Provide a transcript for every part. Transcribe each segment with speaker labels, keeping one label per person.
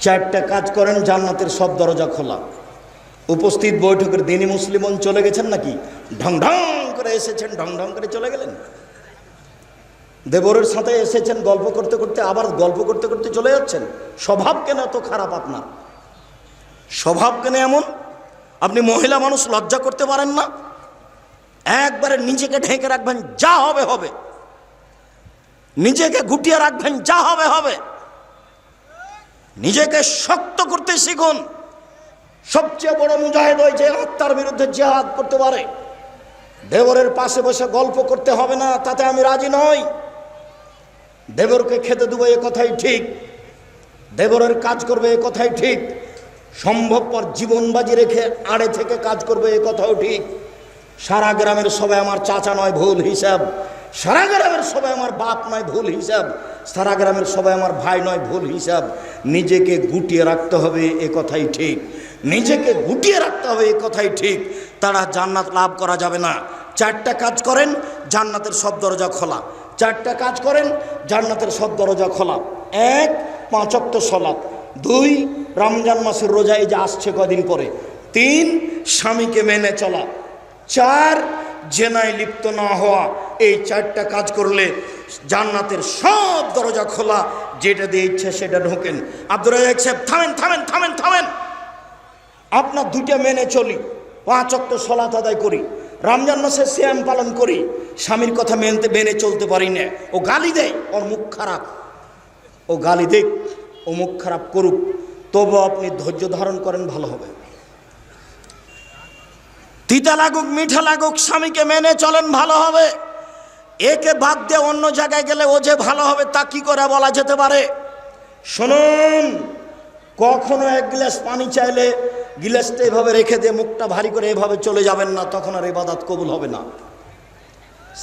Speaker 1: চারটা কাজ করেন, জান্নাতের সব দরজা খোলা। উপস্থিত বৈঠকের দিনী মুসলিমন চলে গেছেন নাকি? ঢং ঢং করে এসেছেন, ঢং ঢং করে চলে গেলেন। দেবরের সাথে এসেছেন, গল্প করতে করতে আবার গল্প করতে করতে চলে যাচ্ছেন। স্বভাব কেন এত খারাপ আপনার? স্বভাব কেন এমন? আপনি মহিলা মানুষ, লজ্জা করতে পারেন না? একবারে নিজেকে ঢেকে রাখবেন, যা হবে হবে। নিজেকে গুটিয়ে রাখবেন, যা হবে হবে। নিজেকে শক্ত করতে শিখুন। সবচেয়ে বড় মুজাহিদ ওই যে আত্মার বিরুদ্ধে জিহাদ করতে পারে। দেবরের পাশে বসে গল্প করতে হবে না, তাতে আমি রাজি নই। দেবরকে খেতে দেবো এ কথাই ঠিক, দেবরের কাজ করবে এ কথাই ঠিক, সম্ভবপর জীবন বাজি রেখে আড়ে থেকে কাজ করবে এ কথাও ঠিক। সারা গ্রামের সবাই আমার চাচা নয়, ভুল হিসাব। সারা গ্রামের সবাই আমার বাপ নয়, ভুল হিসাব। সারা গ্রামের সবাই আমার ভাই নয়, ভুল হিসাব। নিজেকে গুটিয়ে রাখতে হবে এ কথাই ঠিক, নিজেকে গুটিয়ে রাখতে হবে এ কথাই ঠিক। তারা জান্নাত লাভ করা যাবে না। চারটা কাজ করেন, জান্নাতের সব দরজা খোলা। চারটা কাজ করেন, জান্নাতের সব দরজা খোলা। 1, 5 ওয়াক্ত সালাত। 2, রমজান মাসের রোজা, এই যে আসছে কদিন পরে। 3, স্বামীকে মেনে চলা। 4, জেনায় লিপ্ত না হওয়া। এই চারটা কাজ করলে জান্নাতের সব দরজা খোলা। যেটা দিয়ে ইচ্ছে সেটা ঢোকেন। আব্দুর রাজ্জাক সাহেব, থামেন থামেন থামেন থামেন। আপনার দুইটা মেনে চলি, 5 ওয়াক্ত সালাত আদায় করি, রমজান মাসে সিয়াম পালন করি, স্বামীর কথা মেনে চলতে পারি না। ও গালি দেয়, ওর মুখ খারাপ, ও গালি দেখ, ও মুখ খারাপ করুক, তবু আপনি ধৈর্য ধারণ করেন, ভালো হবে। তিতা লাগুক মিঠা লাগুক, স্বামীকে মেনে চলেন, ভালো হবে। একে বাদ দিয়ে অন্য জায়গায় গেলে ও যে ভালো হবে তা কি করে বলা যেতে পারে? শুনুন, কখনো 1 গ্লাস পানি চাইলে গিলাসটা এভাবে রেখে দিয়ে মুখটা ভারী করে এভাবে চলে যাবেন না, তখন আর ইবাদত কবুল হবে না।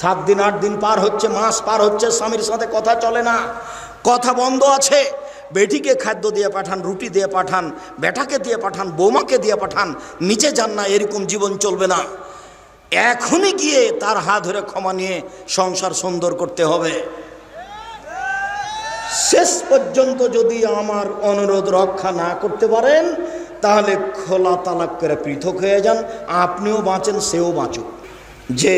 Speaker 1: 7 দিন 8 দিন পার হচ্ছে, মাস পার হচ্ছে, স্বামীর সাথে কথা চলে না, কথা বন্ধ আছে। বেটিকে খাদ্য দিয়ে পাঠান, রুটি দিয়ে পাঠান, বেটাকে দিয়ে পাঠান, বৌমাকে দিয়ে পাঠান, নিচে যান না, এরকম জীবন চলবে না। এখনই গিয়ে তার হাত ধরে ক্ষমা নিয়ে সংসার সুন্দর করতে হবে। শেষ পর্যন্ত যদি আমার অনুরোধ রক্ষা না করতে পারেন, তাহলে খোলা তালাক করে পৃথক হয়ে যান। আপনিও বাঁচেন, সেও বাঁচুক। যে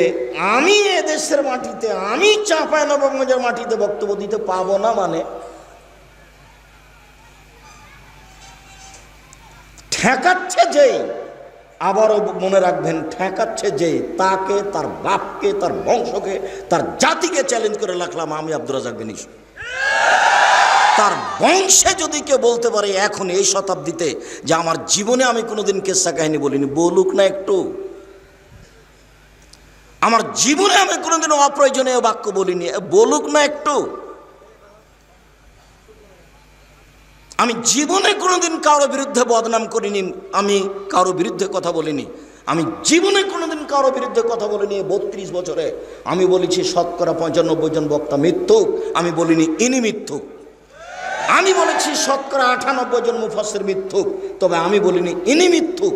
Speaker 1: আমি এদেশের মাটিতে, আমি চাঁপাইনবাবগঞ্জের মাটিতে বক্তব্য দিতে পাবো না, মানে ঠেকাচ্ছে যেই, আবারও মনে রাখবেন, ঠেকাচ্ছে যেই, তাকে, তার বাপকে, তার বংশকে, তার জাতিকে চ্যালেঞ্জ করে রাখলাম আমি আব্দুর রাজ্জাক বিন ইউসুফ। তার বংশে যদি কেউ বলতে পারে এখন এই শতাব্দীতে যে আমার জীবনে আমি কোনোদিন কেসা কাহিনী বলিনি, বলুক না একটু। আমার জীবনে আমি কোনোদিন অপ্রয়োজনীয় বাক্য বলিনি, বলুক না একটু। আমি জীবনে কোনোদিন কারোর বিরুদ্ধে বদনাম করিনি, আমি কারোর বিরুদ্ধে কথা বলিনি, আমি জীবনে কোনোদিন কারোর বিরুদ্ধে কথা বলিনি। 32 বছরে আমি বলেছি শতকরা 95 জন বক্তা মিথ্যুক, আমি বলিনি ইনি মিথ্যুক। আমি বলেছি শতকরা 98 জন মুফাসসির মিথ্যুক, তবে আমি বলিনি ইনি মিথ্যুক।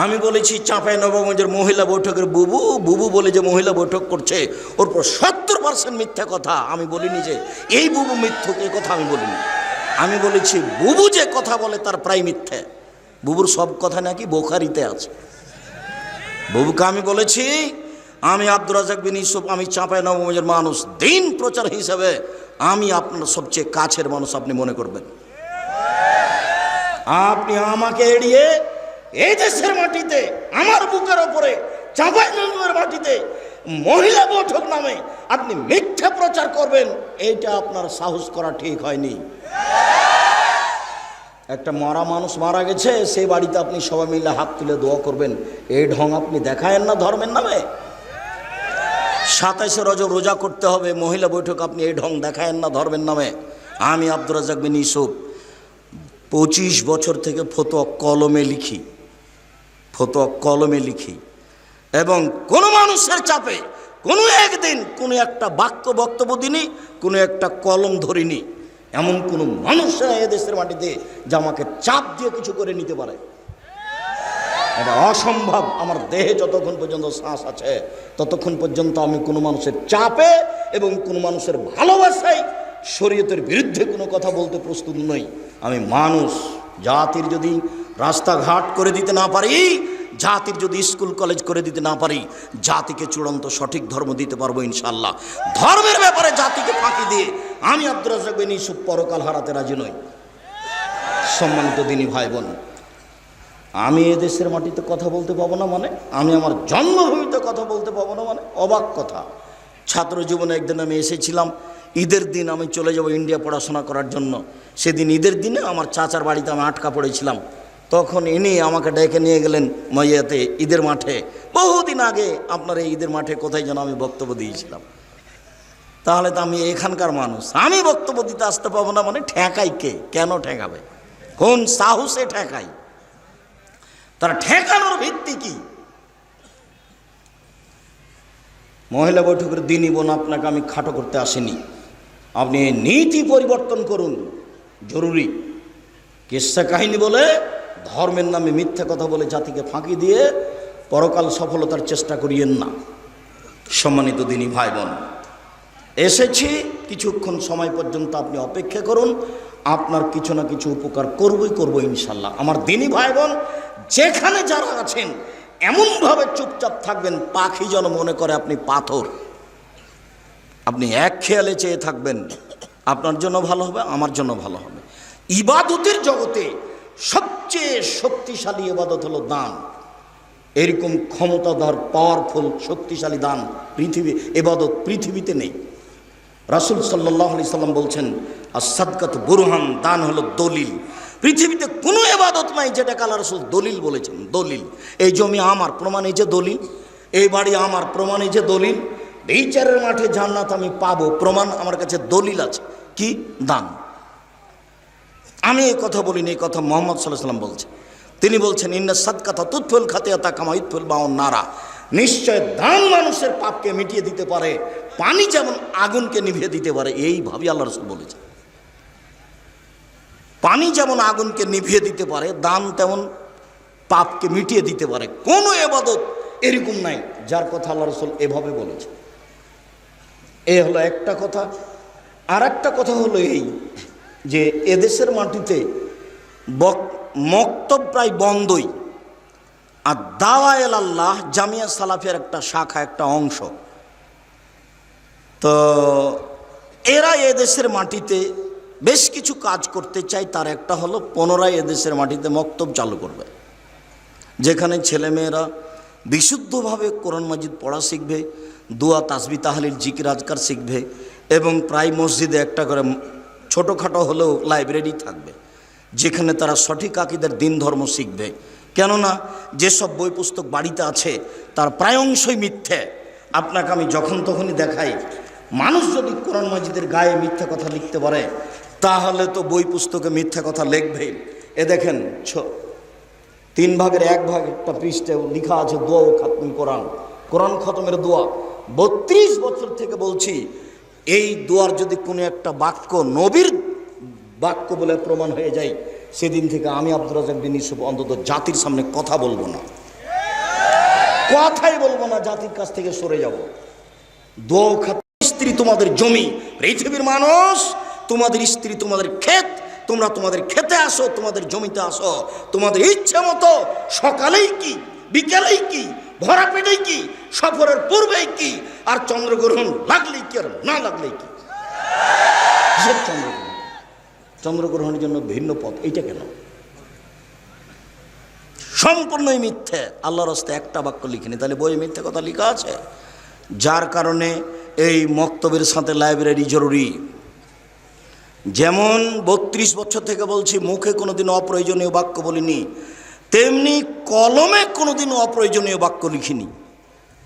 Speaker 1: আমি বলেছি চাঁপাইনবাবগঞ্জের মহিলা বৈঠকের বুবু বুবু বলে যে মহিলা বৈঠক করছে, ওর পর 70% মিথ্যা কথা। আমি বলিনি যে এই বুবু মিথ্যুক, এই কথা আমি বলিনি। আমি বলেছি বুবু যে কথা বলে তার প্রায় মিথ্যে। বুবুর সব কথা নাকি বোখারিতে আছে। বুবুকে আমি বলেছি আমি আব্দুর রাজ্জাক বিন ইউসুফ, আমি চাঁপাইনবাবগঞ্জের মানুষ, দিন প্রচার হিসাবে আমি আপনার সবচেয়ে কাছের মানুষ আপনি মনে করবেন। আপনি আমাকে এড়িয়ে এই দেশের মাটিতে, আমার বুকের ওপরে, চাঁপাইনবাবগঞ্জের মাটিতে মহিলা বৈঠক নামে আপনি মিথ্যা প্রচার করবেন, এইটা আপনার সাহস করা ঠিক হয়নি। একটা মরা মানুষ মারা গেছে, সেই বাড়িতে আপনি সবাই মিলে হাত তুলে দোয়া করবেন, এই ঢং আপনি দেখায়েন না ধর্মের নামে। 27 রজব রোজা করতে হবে, মহিলা বৈঠক আপনি এই ঢং দেখায়েন না ধর্মের নামে। আমি আব্দুর রাজ্জাক বিন ইউসুফ 25 বছর থেকে ফতোয়া কলমে লিখি, এবং কোনো মানুষের চাপে কোনো একদিন কোনো একটা বাক্য বক্তব্য দিনি, কোনো একটা কলম ধরিনি। এমন কোনো মানুষ এদেশের মাটিতে যা আমাকে চাপ দিয়ে কিছু করে নিতে পারে, এটা অসম্ভব। আমার দেহে যতক্ষণ পর্যন্ত শ্বাস আছে ততক্ষণ পর্যন্ত আমি কোনো মানুষের চাপে এবং কোনো মানুষের ভালোবাসায় শরীয়তের বিরুদ্ধে কোনো কথা বলতে প্রস্তুত নই। আমি মানুষ, জাতির যদি রাস্তাঘাট করে দিতে না পারি, জাতির যদি স্কুল কলেজ করে দিতে না পারি, জাতিকে চূড়ান্ত সঠিক ধর্ম দিতে পারবো ইনশাল্লাহ। ধর্মের ব্যাপারে জাতিকে ফাঁকি দিয়ে আমি আব্দুর রাজ্জাক বিন ইউসুফ পরকাল হারাতে রাজি নই। সম্মানিত দিনী ভাই বোন, আমি এদেশের মাটিতে কথা বলতে পাবো না মানে, আমি আমার জন্মভূমিতে কথা বলতে পাবো না মানে অবাক কথা। ছাত্র জীবনে একদিন আমি এসেছিলাম, ঈদের দিন আমি চলে যাব ইন্ডিয়া পড়াশোনা করার জন্য। সেদিন ঈদের দিনে আমার চাচার বাড়িতে আমি আটকা পড়েছিলাম। তখন ইনি আমাকে ডেকে নিয়ে গেলেন মাইয়াতে ঈদের মাঠে। বহুদিন আগে আপনার এই ঈদের মাঠে কোথায় যেন আমি বক্তব্য দিয়েছিলাম। তাহলে তো আমি এখানকার মানুষ, আমি বক্তব্য দিতে আসতে পাবো না মানে ঠেকাই কে? কেন ঠেকাবে? কোন সাহসে ঠেকাই? তারা ঠেকানোর ভিত্তি কি? মহিলা বৈঠকের দিনই বোন, আপনাকে আমি খাটো করতে আসিনি। আপনি এই নীতি পরিবর্তন করুন, জরুরি। কিস্সা কাহিনী বলে, ধর্মের নামে মিথ্যা কথা বলে জাতিকে ফাঁকি দিয়ে পরকাল সফলতার চেষ্টা করিয়েন না। সম্মানিত দিনী ভাই বোন, এসেছি, কিছুক্ষণ সময় পর্যন্ত আপনি অপেক্ষা করুন, আপনার কিছু না কিছু উপকার করবো ইনশাল্লাহ। আমার দিনী ভাই বোন যেখানে যারা আছেন এমনভাবে চুপচাপ থাকবেন, পাখি যেন মনে করে আপনি পাথর। আপনি এক খেয়ালে চেয়ে থাকবেন, আপনার জন্য ভালো হবে, আমার জন্য ভালো হবে। ইবাদতের জগতে সবচেয়ে শক্তিশালী ইবাদত হলো দান। এরকম ক্ষমতাধর পাওয়ারফুল শক্তিশালী দান ইবাদত পৃথিবীতে নেই। রাসূল সাল্লাল্লাহু আলাইহি সাল্লাম বলছেন, as-সাদকাতু বুরহান, দান হলো দলিল। পৃথিবীতে কোনো ইবাদত নাই যেটাকে আল্লাহ রাসূল দলিল বলেছেন। দলিল, এই জমি আমার, প্রমাণ এই যে দলিল। এই বাড়ি আমার, প্রমাণ এই যে দলিল। বিচারের মাঠে জান্নাত আমি পাবো, প্রমাণ আমার কাছে দলিল আছে। কি? দান। আমি এই কথা বলিনি, এই কথা মুহাম্মদ সাল্লাল্লাহু আলাইহি ওয়াসাল্লাম বলছেন। তিনি বলছেন, ইন্না সাদকাতা তুতফিল খাতিয়াতা কামা ইতফিল মাউন নারা। নিশ্চয় দান মানুষের পাপকে মিটিয়ে দিতে পারে, পানি যেমন আগুনকে নিভিয়ে দিতে পারে। এইভাবে আল্লাহ রাসূল বলেছেন, পানি যেমন আগুনকে নিভিয়ে দিতে পারে, দান তেমন পাপকে মিটিয়ে দিতে পারে। কোনো ইবাদত এরকম নাই যার কথা আল্লাহ রাসূল এভাবে বলেছেন। এই হলো একটা কথা। আর একটা কথা হলো এই যে এদেশের মাটিতে মক্তব প্রায় বন্ধই। আর দাওয়া ইলাল্লাহ জামিয়া সালাফিয়ার একটা শাখা, একটা অংশ। তো এরা এদেশের মাটিতে বেশ কিছু কাজ করতে চায়। তার একটা হলো পুনরায় এদেশের মাটিতে মক্তব চালু করবে, যেখানে ছেলেমেয়েরা বিশুদ্ধভাবে কোরআন মাজিদ পড়া শিখবে, দোয়া তাসবিহ তাহলিল জিকির আজকার শিখবে, এবং প্রায় মসজিদে একটা করে ছোটোখাটো হলেও লাইব্রেরি থাকবে, যেখানে তারা সঠিক আকীদার দিন ধর্ম শিখবে। কেননা যেসব বই পুস্তক বাড়িতে আছে তার প্রায় অংশই মিথ্যে। আপনাকে আমি যখন তখনই দেখাই, মানুষ যদি কোরআন মাজিদের গায়ে মিথ্যা কথা লিখতে পারে, তাহলে তো বই পুস্তকে মিথ্যা কথা লিখবে। এ দেখেন, 3 ভাগের 1 ভাগ একটা পৃষ্ঠে লেখা আছে দোয়া ও খাতমুল কোরআন, কোরআন খতমের দোয়া। 32 বছর থেকে বলছি, এই দোয়ার যদি কোনো একটা বাক্য নবীর বাক্য বলে প্রমাণ হয়ে যায়, সেদিন থেকে আমি আব্দুর রাজ্জাক বিন ইউসুফ অন্তত জাতির সামনে কথা বলবো না, কথাই বলবো না, জাতির কাছ থেকে সরে যাব। দোয়া ও খাতম, স্ত্রী তোমাদের জমি, পৃথিবীর মানুষ তোমাদের স্ত্রী, তোমাদের ক্ষেত, তোমরা তোমাদের খেতে আসো, তোমাদের জমিতে আসো, তোমাদের ইচ্ছে মতো, সকালেই কি, বিকেলেই কি, ভরা পেটেই কি, সফরের পূর্বেই কি, আর চন্দ্রগ্রহণ লাগলেই কি আর না লাগলেই কি। চন্দ্রগ্রহণ, চন্দ্রগ্রহণের জন্য ভিন্ন পথ, এইটা কেন? সম্পূর্ণই মিথ্যে। আল্লাহর রাস্তায় একটা বাক্য লিখিনি, তাহলে বইয়ে মিথ্যে কথা লেখা আছে। যার কারণে এই মক্তবের সাথে লাইব্রেরি জরুরি। যেমন 32 বছর থেকে বলছি, মুখে কোনোদিন অপ্রয়োজনীয় বাক্য বলিনি, তেমনি কলমে কোনোদিন অপ্রয়োজনীয় বাক্য লিখিনি।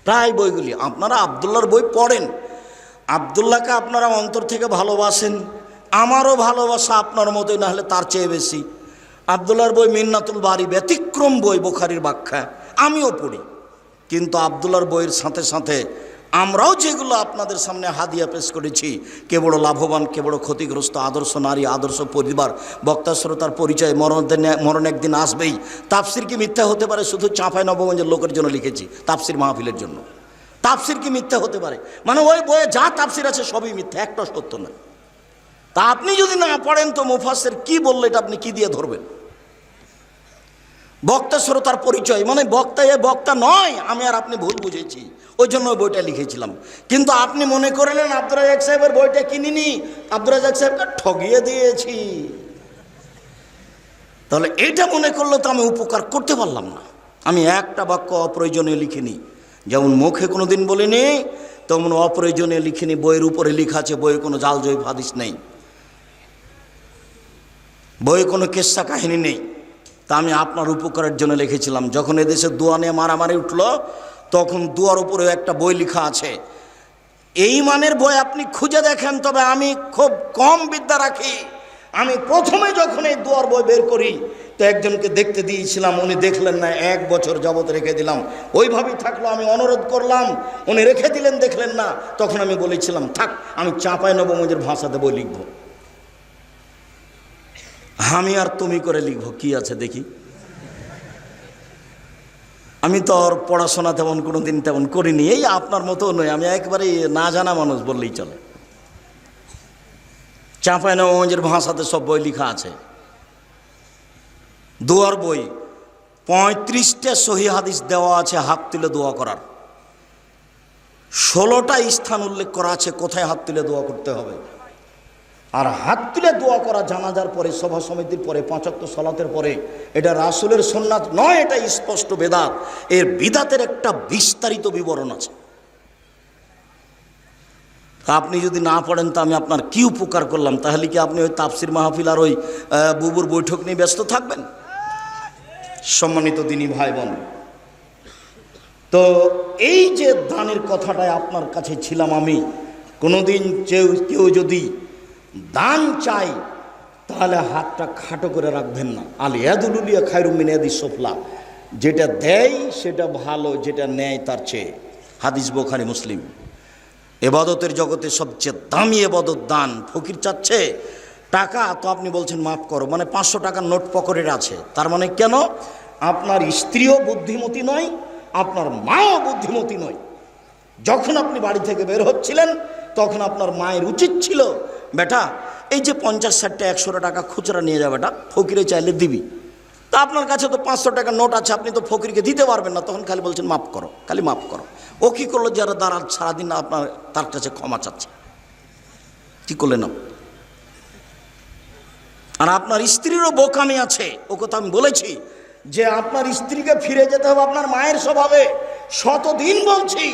Speaker 1: প্রায় বইগুলি, আপনারা আবদুল্লাহর বই পড়েন, আবদুল্লাহকে আপনারা অন্তর থেকে ভালোবাসেন, আমারও ভালোবাসা আপনার মতোই, না হলে তার চেয়ে বেশি। আবদুল্লাহর বই মিন্নাতুল বারি ব্যতিক্রম বই, বুখারীর ব্যাখ্যা আমিও পড়ি। কিন্তু আবদুল্লাহর বইয়ের সাথে সাথে আমরাও যেগুলো আপনাদের সামনে হাদিয়া পেশ করেছি, কে বড় লাভবান, কে বড় ক্ষতিগ্রস্ত, আদর্শ নারী, আদর্শ পরিবার, বক্তা শ্রোতার পরিচয়, মরণ একদিন আসবেই। তাফসির কি মিথ্যা হতে পারে? শুধু চাঁপাই নবগঞ্জের লোকের জন্য লিখেছি, তাফসির মাহফিলের জন্য। তাফসির কি মিথ্যা হতে পারে? মানে ওই বইয়ে যা তাফসির আছে সবই মিথ্যা, একটা সত্য না। তা আপনি যদি না পড়েন তো মুফাসসির কি বললো এটা আপনি কি দিয়ে ধরবেন? বক্তা শ্রোতার পরিচয়, মানে বক্তা এ বক্তা নয়, আমি আর আপনি ভুল বুঝেছি, ওই জন্য ওই বইটা লিখেছিলাম। কিন্তু আপনি মনে করলেন আব্দুর রাজ্জাক সাহেবের বইটা কিনিনি, আব্দুর রাজ্জাক সাহেবকে ঠগিয়ে দিয়েছি। তাহলে এইটা মনে করলে তো আমি উপকার করতে পারলাম না। আমি একটা বাক্য অপ্রয়োজনীয় লিখিনি, যেমন মুখে কোনো দিন বলিনি তেমন অপ্রয়োজনীয় লিখিনি। বইয়ের উপরে লেখা আছে বইয়ে কোনো জাল জয়ীফ হাদিস নেই, বইয়ে কোনো কিস্সা কাহিনী নেই। তা আমি আপনার উপকারের জন্য লিখেছিলাম। যখন এদেশে দোয়া নিয়ে মারামারি উঠলো তখন দোয়ার উপরেও একটা বই লেখা আছে। এই মানের বই আপনি খুঁজে দেখেন, তবে আমি খুব কম বিদ্যা রাখি। আমি প্রথমে যখন এই দোয়ার বই বের করি তো একজনকে দেখতে দিয়েছিলাম, উনি দেখলেন না, 1 বছর যাবত রেখে দিলাম, ওইভাবেই থাকলো। আমি অনুরোধ করলাম, উনি রেখে দিলেন, দেখলেন না। তখন আমি বলেছিলাম থাক, আমি চাঁপাইনবাবগঞ্জের ভাষাতে বই লিখব, আমি আর তুমি করে লিখবো, কি আছে দেখি। আমি তো আর পড়াশোনা তেমন কোনো দিন তেমন করিনি, এই আপনার মতো নয়, আমি একেবারে না জানা মানুষ বললেই চলে। চাঁপাইনবাবগঞ্জের ভাষাতে সব বই লেখা আছে। দোয়ার বই 35টা সহিহ হাদিস দেওয়া আছে হাত তুলে দোয়া করার। 16টা স্থান উল্লেখ করা আছে কোথায় হাত তুলে দোয়া করতে হবে। আর হাত তুলে দোয়া করা জানাজার পরে, সভা সমিতির পরে, 5 ওয়াক্ত সালাতের পরে, এটা রাসূলের সুন্নাত নয়, এটা স্পষ্ট বেদাত। এর বিদাতের একটা বিস্তারিত বিবরণ আছে। আপনি যদি না পড়েন তো আমি আপনার কি উপকার করলাম? তাহলে কি আপনি ওই তাফসির মাহফিল আর ওই বুবুর বৈঠক নিয়ে ব্যস্ত থাকবেন? সম্মানিত দিনী ভাই বোন, তো এই যে দানের কথাটায় আপনার কাছে ছিলাম আমি। কোনোদিন কেউ যদি দান চাই তাহলে হাতটা খাটো করে রাখবেন না। আল ইয়াদুলিয়া খায়রুম মিন ইয়াদিস সুফলা, যেটা দেয় সেটা ভালো, যেটা নেয় তার চেয়ে। হাদিস বুখারী মুসলিম। এবাদতের জগতে সবচেয়ে দামি এবাদত দান। ফকির চাচ্ছে টাকা, তো আপনি বলছেন মাফ করো, মানে 500 টাকার নোট পকেটে আছে। তার মানে কেন? আপনার স্ত্রীও বুদ্ধিমতী নয়, আপনার মাও বুদ্ধিমতী নয়। যখন আপনি বাড়ি থেকে বের হচ্ছিলেন তখন আপনার মায়ের উচিত ছিল, বেটা এই যে 50, 60, 100 টাকা খুচরা নিয়ে যাবে, বেটা ফকিরে চাইলে দিবি। তা আপনার কাছে তো 500 টাকার নোট আছে, আপনি তো ফকিরকে দিতে পারবেন না, তখন খালি বলছেন মাফ করো, খালি মাফ করো। ও কী করলো? যারা দ্বারা সারাদিন আপনার তার কাছে ক্ষমা চাচ্ছে, কী করলেন? আর আপনার স্ত্রীরও বোকামি আছে, ও কথা আমি বলেছি যে আপনার স্ত্রীকে ফিরে যেতে হবে আপনার মায়ের স্বভাবে। শতদিন বলছি,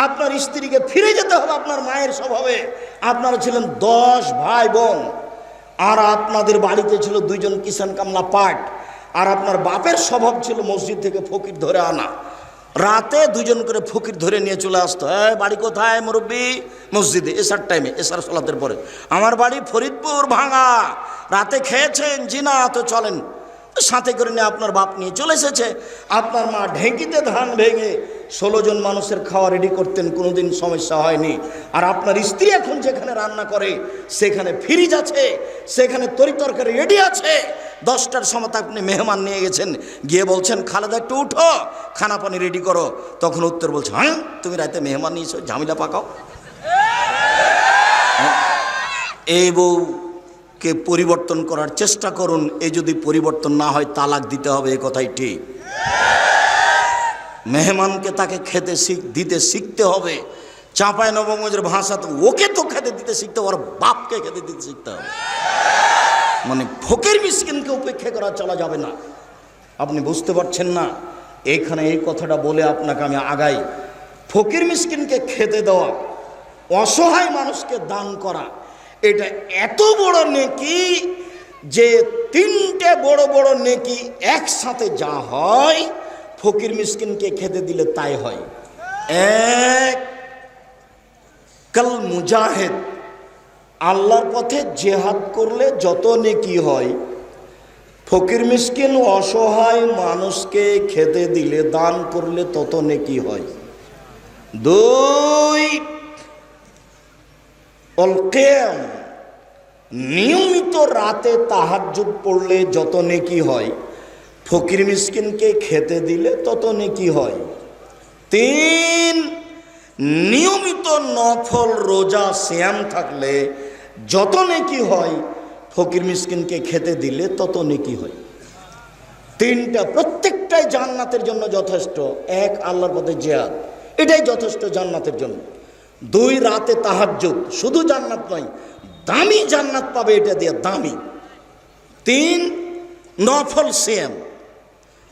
Speaker 1: আপনার স্ত্রীকে ফিরে যেতে হবে আপনার মায়ের স্বভাবে। আপনারা ছিলেন 10 ভাই বোন, আর আপনাদের বাড়িতে ছিল 2 জন কিষান কামলা পাট, আর আপনার বাপের স্বভাব ছিল মসজিদ থেকে ফকির ধরে আনা। রাতে 2 জন করে ফকির ধরে নিয়ে চলে আসতো। বাড়ি কোথায় মুরব্বি? মসজিদে, এশার টাইমে, এশার সালাতের পরে। আমার বাড়ি ফরিদপুর ভাঙা। রাতে খেয়েছেন? জি না। তো চলেন। সাথে করে নিয়ে আপনার বাপ নিয়ে চলে এসেছে। আপনার মা ঢেঁকিতে ধান ভেঙে 16 জন মানুষের খাওয়া রেডি করতেন, কোনোদিন সমস্যা হয়নি। আর আপনার স্ত্রী এখন যেখানে রান্না করে সেখানে ফ্রিজ আছে, সেখানে তরিতরকারি রেডি আছে। 10টার সময় আপনি মেহমান নিয়ে গেছেন, গিয়ে বলছেন খালেদা একটু উঠো, খানা পানি রেডি করো। তখন উত্তর বলছে, হ্যাঁ তুমি রাতে মেহমান নিয়েছো, ঝামেলা পাকাও। এই বউকে পরিবর্তন করার চেষ্টা করুন। এই যদি পরিবর্তন না হয় তালাক দিতে হবে, এ কথাই ঠিক। মেহমানকে তাকে খেতে দিতে শিখতে হবে। চাঁপাইনবাবগঞ্জের ভাষা তো ওকে তো খেতে দিতে শিখতে হবে, ওর বাপকে খেতে দিতে শিখতে হবে। মানে ফকির মিসকিনকে উপেক্ষা করা চলা যাবে না। আপনি বুঝতে পারছেন না? এইখানে এই কথাটা বলে আপনাকে আমি আগাই। ফকির মিসকিনকে খেতে দেওয়া, অসহায় মানুষকে দান করা, এটা এত বড় নেকি যে 3টে বড় বড় নেকি একসাথে যা হয় ফকির মিসকিনকে খেতে দিলে তাই হয়। এক, কাল মুজাহিদ, আল্লাহর পথে জেহাদ করলে যত নেকি হয়, ফকির মিসকিন অসহায় মানুষকে খেতে দিলে, দান করলে তত নেকি হয়। 2, অল কিয়াম, নিয়মিত রাতে তাহাজ্জুদ পড়লে যত নেকি হয়, ফকির মিসকিনকে খেতে দিলে তত নেকি হয়। 3, নিয়মিত নফল রোজা সিয়াম থাকলে যত নেকি হয় ফকির মিসকিনকে খেতে দিলে তত নেকি হয়। তিনটা প্রত্যেকটাই জান্নাতের জন্য যথেষ্ট। এক, আল্লাহর পথে জিহাদ, এটাই যথেষ্ট জান্নাতের জন্য। দুই, রাতে তাহাজ্জুদ, শুধু জান্নাত নয়, দামি জান্নাত পাবে এটা দিয়ে, দামি। তিন, নফল সিয়াম,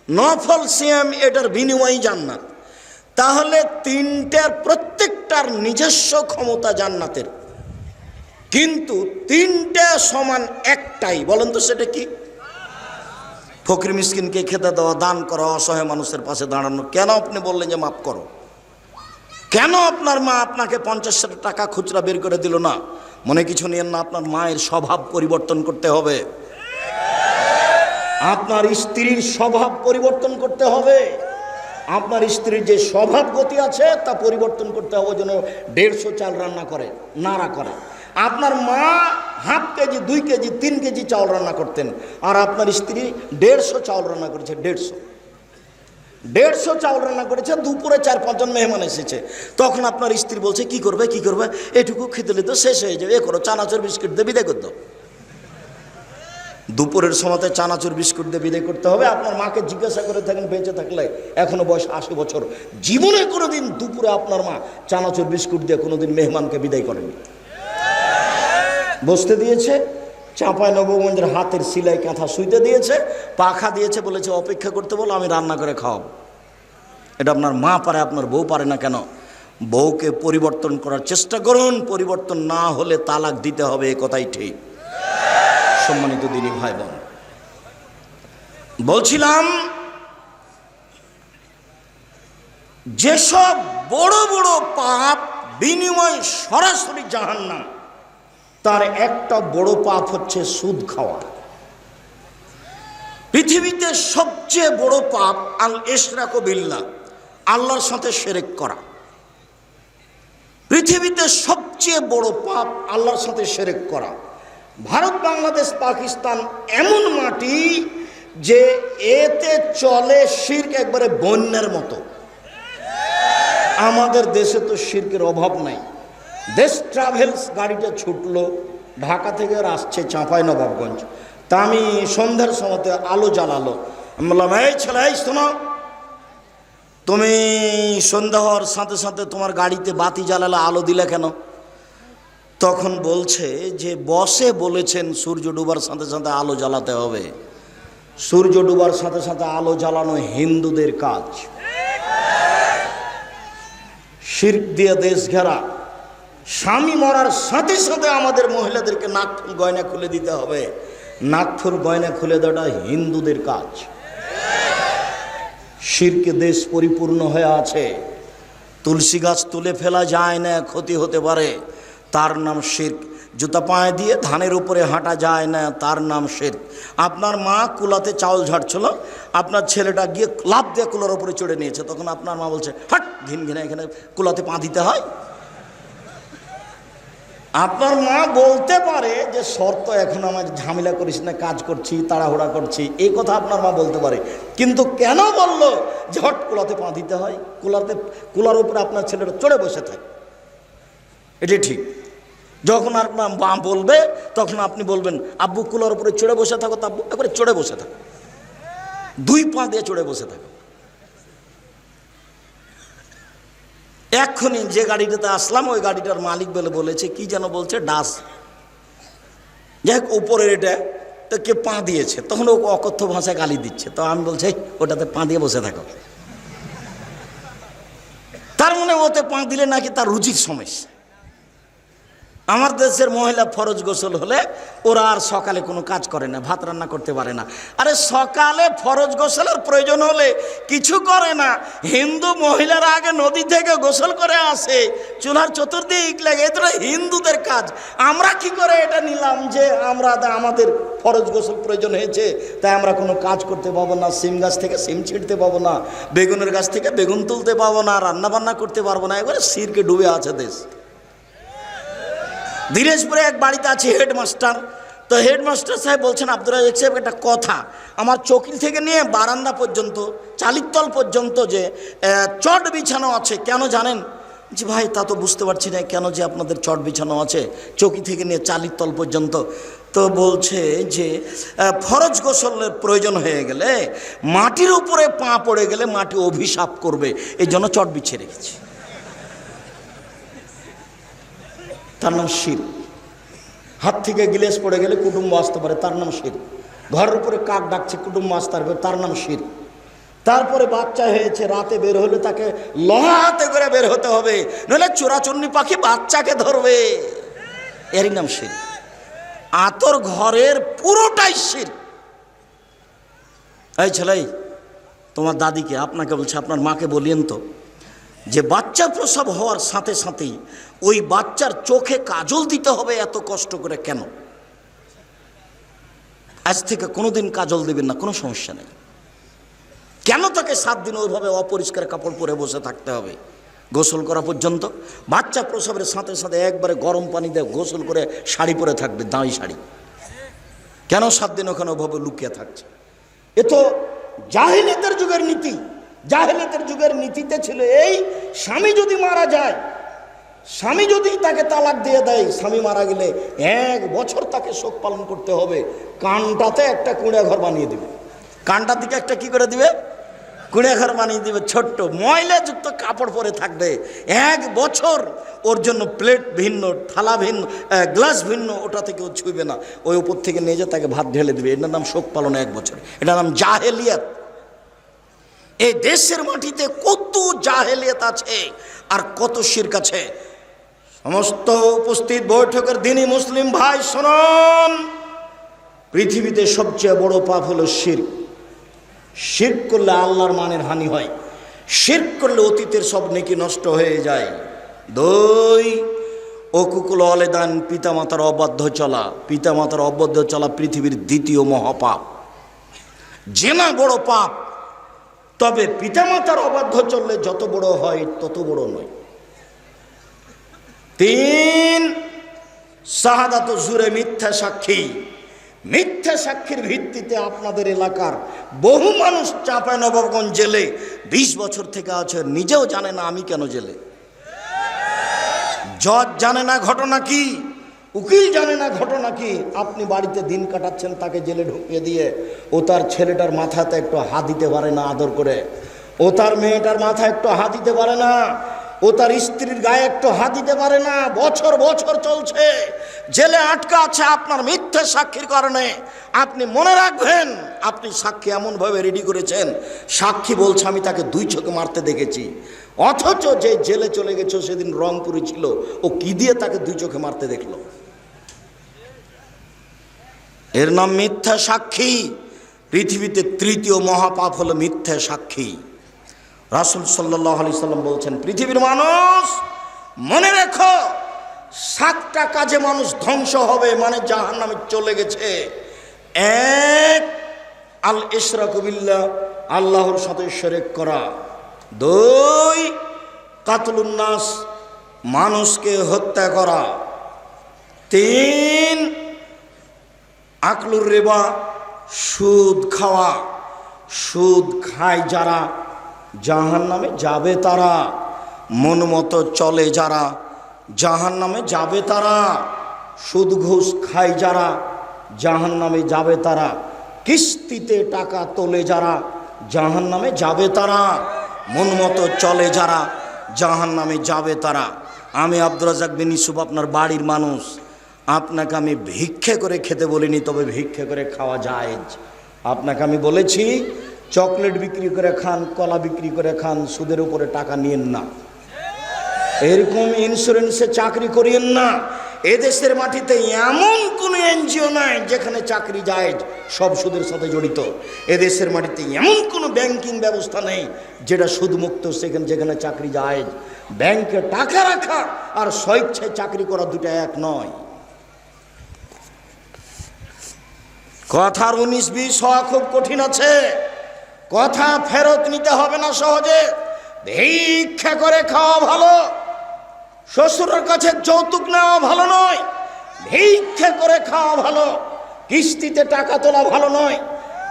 Speaker 1: নফল সিয়াম, এটার বিনিময়ে জান্নাত। তাহলে তিনটার প্রত্যেকটার নিজস্ব ক্ষমতা জান্নাতের, কিন্তু তিনটা সমান একটাই। বলেন তো সেটা কি? ফকির মিসকিনকে খেতে দেওয়া, দান করা, অসহায় মানুষের পাশে দাঁড়ানো। কেন আপনি বললেন যে মাফ করো? কেন আপনার মা আপনাকে 50 টাকা খুচরা বের করে দিল না? মনে কিছু নিয়েন না, আপনার মায়ের স্বভাব পরিবর্তন করতে হবে, আপনার স্ত্রীর স্বভাব পরিবর্তন করতে হবে। আপনার স্ত্রীর যে স্বভাব গতি আছে তা পরিবর্তন করতে হবে, যেন 150 চাল রান্না করে, নাড়া করে। আপনার মা হাফ কেজি, 2 কেজি, 3 কেজি চাউল রান্না করতেন, আর আপনার স্ত্রী 150 চাউল রান্না করেছে। 150 চাউল রান্না করেছে। দুপুরে 4-5 জন মেহমান এসেছে, তখন আপনার স্ত্রী বলছে কি করবে, কি করবে, এটুকু খেতে তো শেষ হয়ে যাবে, এ করো, চানাচুর বিস্কুট দিয়ে বিদায় করতে। দুপুরের সময়তে চানাচুর বিস্কুট দিয়ে বিদায় করতে হবে। আপনার মাকে জিজ্ঞাসা করে থাকেন, বেঁচে থাকলে, এখনো বয়স 80 বছর, জীবনে কোনোদিন দুপুরে আপনার মা চানাচুর বিস্কুট দিয়ে কোনোদিন মেহমানকে বিদায় করেনি। বসতে দিয়েছে, চাঁপাইনবাবগঞ্জের হাতের সিলাই কাঁথা শুইতে দিয়েছে, পাখা দিয়েছে, বলেছে অপেক্ষা করতে বলো, আমি রান্না করে খাওয়াবো। এটা আপনার মা পারে, আপনার বউ পারে না কেন? বউকে পরিবর্তন করার চেষ্টা করুন, পরিবর্তন না হলে তালাক দিতে হবে, এ কথাই ঠিক। সম্মানিত দিনী ভাই বোন, বলছিলাম যেসব বড় বড় পাপ বিনিময় সরাসরি জাহান্নাম, তার একটা বড় পাপ হচ্ছে সুদ খাওয়া। পৃথিবীতে সবচেয়ে বড় পাপ আল ইশরাকু বিল্লাহ, আল্লাহর সাথে শিরক করা। পৃথিবীতে সবচেয়ে বড় পাপ আল্লাহর সাথে শিরক করা। ভারত, বাংলাদেশ, পাকিস্তান এমন মাটি যে এতে চলে শিরক একবারে বন্যার মতো। আমাদের দেশে তো শিরকের অভাব নাই। দেশ ট্রাভেলস গাড়িটা ছুটলো ঢাকা থেকে, আর আসছে চাঁপাইনবাবগঞ্জ। তা আমি সন্ধ্যার সময়তে আলো জ্বালালো, আমি বললাম, এই ছেলে, এই শোনো, তুমি সন্ধ্যা হওয়ার সাথে সাথে তোমার গাড়িতে বাতি জ্বালালে, আলো দিলে কেন? তখন বলছে যে বসে বলেছেন সূর্য ডুবার সাথে সাথে আলো জ্বালাতে হবে। সূর্য ডুবার সাথে সাথে আলো জ্বালানো হিন্দুদের কাজ। শিরক দিয়ে দেশ ঘেরা। স্বামী মরার সাথে সাথে আমাদের মহিলাদেরকে নাকফুল গয়না খুলে দিতে হবে। নাকফুল গয়না খুলে দেওয়াটা হিন্দুদের কাজ। শিরকে দেশ পরিপূর্ণ হয়ে আছে। তুলসী গাছ তুলে ফেলা যায় না, ক্ষতি হতে পারে, তার নাম শিরক। জুতা পায়ে দিয়ে ধানের উপরে হাঁটা যায় না, তার নাম শিরক। আপনার মা কুলাতে চাউল ঝাড়ছিল, আপনার ছেলেটা গিয়ে লাফ দিয়ে কুলার উপরে চড়ে নিয়েছে, তখন আপনার মা বলছে, হাট, ঘিন ঘিনা, এখানে কুলাতে পা দিতে হয়? আপনার মা বলতে পারে যে শর্ত, এখন আমার ঝামেলা করিস না, কাজ করছি, তাড়াহুড়া করছি, এই কথা আপনার মা বলতে পারে। কিন্তু কেন বলল যে হট কুলাতে পা দিতে হয়? কুলার উপরে আপনার ছেলেটা চড়ে বসে থাকে, এটি ঠিক। যখন আপনার মা বলবে তখন আপনি বলবেন, আব্বু কুলার উপরে চড়ে বসে থাকো, তো আব্বু একবারে চড়ে বসে থাকো, 2 পা দিয়ে চড়ে বসে থাকো। এক্ষুনি যে গাড়িটাতে আসলাম, ওই গাড়িটার মালিক বলেছে, কি যেন বলছে, ডাস, যাই হোক উপরের এটা তো কে পা দিয়েছে, তখন ও অকথ্য ভাষায় গালি দিচ্ছে। তো আমি বলছি, ওটাতে পা দিয়ে বসে থাকো। তার মানে ওতে পা দিলে নাকি তার রুচির সমস্যা। আমার দেশের মহিলা ফরজ গোসল হলে ওরা আর সকালে কোনো কাজ করে না, ভাত রান্না করতে পারে না। আরে সকালে ফরজ গোসলের প্রয়োজন হলে কিছু করে না, হিন্দু মহিলারা আগে নদী থেকে গোসল করে আসে, চুলার চতুর্দিক লাগে, এটা হিন্দুদের কাজ। আমরা কি করে এটা নিলাম যে আমাদের ফরজ গোসল প্রয়োজন হয়েছে, তাই আমরা কোনো কাজ করতে পাবো না, সিম গাছ থেকে সিম ছিঁড়তে পাবো না, বেগুনের গাছ থেকে বেগুন তুলতে পাবো না, রান্না বান্না করতে পারবো না। এবারে শিরকে ডুবে আছে দেশ। দিনাজপুরে এক বাড়িতে আছে হেডমাস্টার। তো হেডমাস্টার সাহেব বলছেন, আব্দুল রাজ্জাক সাহেব, একটা কথা, আমার চৌকি থেকে নিয়ে বারান্দা পর্যন্ত, চালির তল পর্যন্ত যে চট বিছানো আছে, কেন জানেন? জি ভাই, তা তো বুঝতে পারছি না কেন যে আপনাদের চট বিছানো আছে চৌকি থেকে নিয়ে চালির তল পর্যন্ত। তো বলছে যে ফরজ গোসলের প্রয়োজন হয়ে গেলে মাটির উপরে পা পড়ে গেলে মাটি অভিশাপ করবে, এই জন্য চট বিছিয়ে রেখেছি। তার নাম শির। হাত থেকে গিলেস পড়ে গেলে কুটুম্ব আসতে পারে, তার নাম শির। ঘরের উপরে কাক ডাকছে, কুটুম্ব আসতে পারবে, তার নাম শির। তারপরে বাচ্চা হয়েছে, রাতে বের হলে তাকে লোহা হাতে করে বের হতে হবে, নইলে চোরাচুন্নি পাখি বাচ্চাকে ধরবে, এরই নাম শির। আতর ঘরের পুরোটাই শির। এই ছেলে, তোমার দাদিকে, আপনাকে বলছে, আপনার মাকে বলিয়েন তো যে বাচ্চা প্রসব হওয়ার সাথে সাথেই ওই বাচ্চার চোখে কাজল দিতে হবে এত কষ্ট করে কেন? আজ থেকে কোনোদিন কাজল দেবেন না, কোনো সমস্যা নেই। কেন তাকে 7 দিন ওইভাবে অপরিষ্কার কাপড় পরে বসে থাকতে হবে গোসল করা পর্যন্ত? বাচ্চা প্রসবের সাথে সাথে একবারে গরম পানি দিয়ে গোসল করে শাড়ি পরে থাকবে, দাঁড়ি শাড়ি। কেন 7 দিন ওখানে ওভাবে লুকিয়ে থাকছে? এ তো জাহেলিয়াতের যুগের নীতি। জাহেলিয়াতের যুগের নীতিতে ছিল এই, স্বামী যদি মারা যায়, স্বামী যদি তাকে তালাক দিয়ে দেয়, স্বামী মারা গেলে 1 বছর তাকে শোক পালন করতে হবে। কানটাতে একটা কুঁড়ে ঘর বানিয়ে দিবে, কানটার দিকে একটা কি করে দিবে, কুঁড়ে ঘর বানিয়ে দিবে, ছোট্ট ময়লাযুক্ত কাপড় পরে থাকবে 1 বছর। ওর জন্য প্লেট ভিন্ন, থালা ভিন্ন, গ্লাস ভিন্ন, ওটা থেকে ও ছুঁবে না। ওই উপর থেকে নিয়ে যেয়ে তাকে ভাত ঢেলে দিবে। এটার নাম শোক পালন 1 বছর। এটার নাম জাহেলিয়াত। এই দেশের মাটিতে কত জাহেলিয়াত আছে আর কত শিরক আছে। সমস্ত উপস্থিত বৈঠকের দিনই মুসলিম ভাই শুনুন, পৃথিবীতে সবচেয়ে বড় পাপ হলো শিরক। শিরক করলে আল্লাহর মানের হানি হয়। শিরক করলে অতীতের সব নেকি নষ্ট হয়ে যায়। 2, অকুকুল অলেদান, পিতামাতার অবাধ্য চলা। পিতামাতার অবাধ্য চলা পৃথিবীর 2য় মহাপাপ। জেনা বড় পাপ, তবে পিতামাতার অবাধ্য চললে যত বড় হয় তত বড় নয়। 3, শাহাদাত জুরে, মিথ্যা সাক্ষী। মিথ্যা সাক্ষীর ভিত্তিতে আপনাদের এলাকার বহু মানুষ চাঁপাইনবাবগঞ্জ জেলে 20 বছর থেকে আছে, নিজেও জানে না আমি কেন জেলে। জজ জানে না ঘটনা কি, উকিল জানে না ঘটনা কি। আপনি বাড়িতে দিন কাটাচ্ছেন, তাকে জেলে ঢুকিয়ে দিয়ে ও তার ছেলেটার মাথাতে একটু হাত দিতে পারে না আদর করে, ও তার মেয়েটার মাথায় একটু হাত দিতে পারে না, ও তার স্ত্রীর গায়ে একটু হাত দিতে পারে না। বছর বছর চলছে, জেলে আটকা আছে আপনার মিথ্যা সাক্ষীর কারণে। আপনি মনে রাখবেন, আপনি সাক্ষী এমনভাবে রেডি করেছেন, সাক্ষী বলছে আমি তাকে 2 চোখে মারতে দেখেছি, অথচ যে জেলে চলে গেছে সেদিন রংপুরে ছিল, ও কি দিয়ে তাকে 2 চোখে মারতে দেখলো? এর নাম মিথ্যা সাক্ষী। পৃথিবীতে 3য় মহাপাপ হলো মিথ্যা সাক্ষী। রাসূল সাল্লাল্লাহু আলাইহি সাল্লাম বলছেন, পৃথিবীর মানুষ মনে রেখো, 7টা কাজে মানুষ ধ্বংস হবে, মানে জাহান্নামে চলে গেছে। 1, আল ইশরাকু বিল্লাহ, আল্লাহর সাথে শিরক করা। 2, কাতলুন নাস, মানুষকে হত্যা করা। 3, আকলুর রিবা, সুদ খাওয়া। সুদ খায় যারা জাহান্নামে যাবে তারা, মন মতো চলে যারা জাহান্নামে যাবে তারা, সুদ ঘুষ খায় যারা জাহান্নামে যাবে তারা, কিস্তিতে টাকা তোলে যারা জাহান্নামে যাবে তারা, মন মতো চলে যারা জাহান্নামে যাবে তারা। আমি আব্দুর রাজ্জাক বিন ইউসুফ, আপনার বাড়ির মানুষ, আপনাকে আমি ভিক্ষে করে খেতে বলিনি, তবে ভিক্ষে করে খাওয়া যায়। আপনাকে আমি বলেছি চকলেট বিক্রি করে খান, কলা বিক্রি করে খান, সুদের উপরে টাকা নিয়েন না, এরকম ইন্স্যুরেন্সে চাকরি করিয়েন না। এদেশের মাটিতে এমন কোনো এনজিও নাই যেখানে চাকরি যায় সব সুদের সাথে জড়িত। এদেশের মাটিতে এমন কোনো ব্যাংকিং ব্যবস্থা নেই যেটা সুদমুক্ত, সেখানে যেখানে চাকরি যায়। ব্যাংকে টাকা রাখা আর স্বেচ্ছায় চাকরি করা 2টা এক নয়। কথার 19-20 হওয়া খুব কঠিন আছে। কথা ফেরত নিতে হবে না সহজে। ভিক্ষা করে খাওয়া ভালো, শ্বশুরের কাছে যৌতুক নেওয়া ভালো নয়। ভিক্ষা করে খাওয়া ভালো, কিস্তিতে টাকা তোলা ভালো নয়।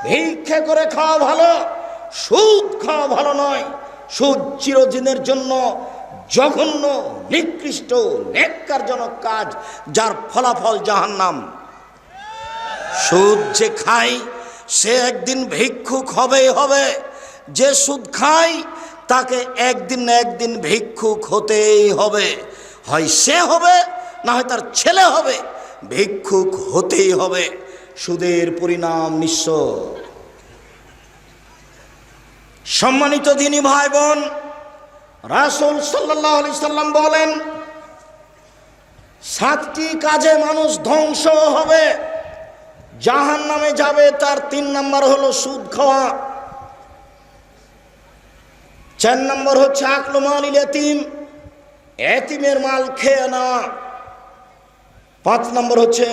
Speaker 1: ভিক্ষা করে খাওয়া ভালো, সুদ খাওয়া ভালো নয়। সুদ চিরদিনের জন্য জঘন্য, নিকৃষ্ট, নেক্কারজনক কাজ, যার ফলাফল জাহান্নাম। সুদ যে খায় সে একদিন ভিক্ষুক হবেই হবে। যে সুদ খায় তাকে একদিন না একদিন ভিক্ষুক হতেই হবে। হয় সে হবে, না হয় তার ছেলে হবে, ভিক্ষুক হতেই হবে। সুদের পরিণাম নিঃস্ব। সম্মানিত দিনী ভাই বোন, রাসূল সাল্লাল্লাহু আলাইহি সাল্লাম বলেন, 7টি কাজে মানুষ ধ্বংস হবে, জাহান্নামে যাবে। তার 3 নম্বর হলো সুদ খাওয়া, 4 নম্বর হচ্ছে আকলু মালিল ইয়াতীম, এতিমের মাল খেয়ে নেওয়া, 5 নম্বর হচ্ছে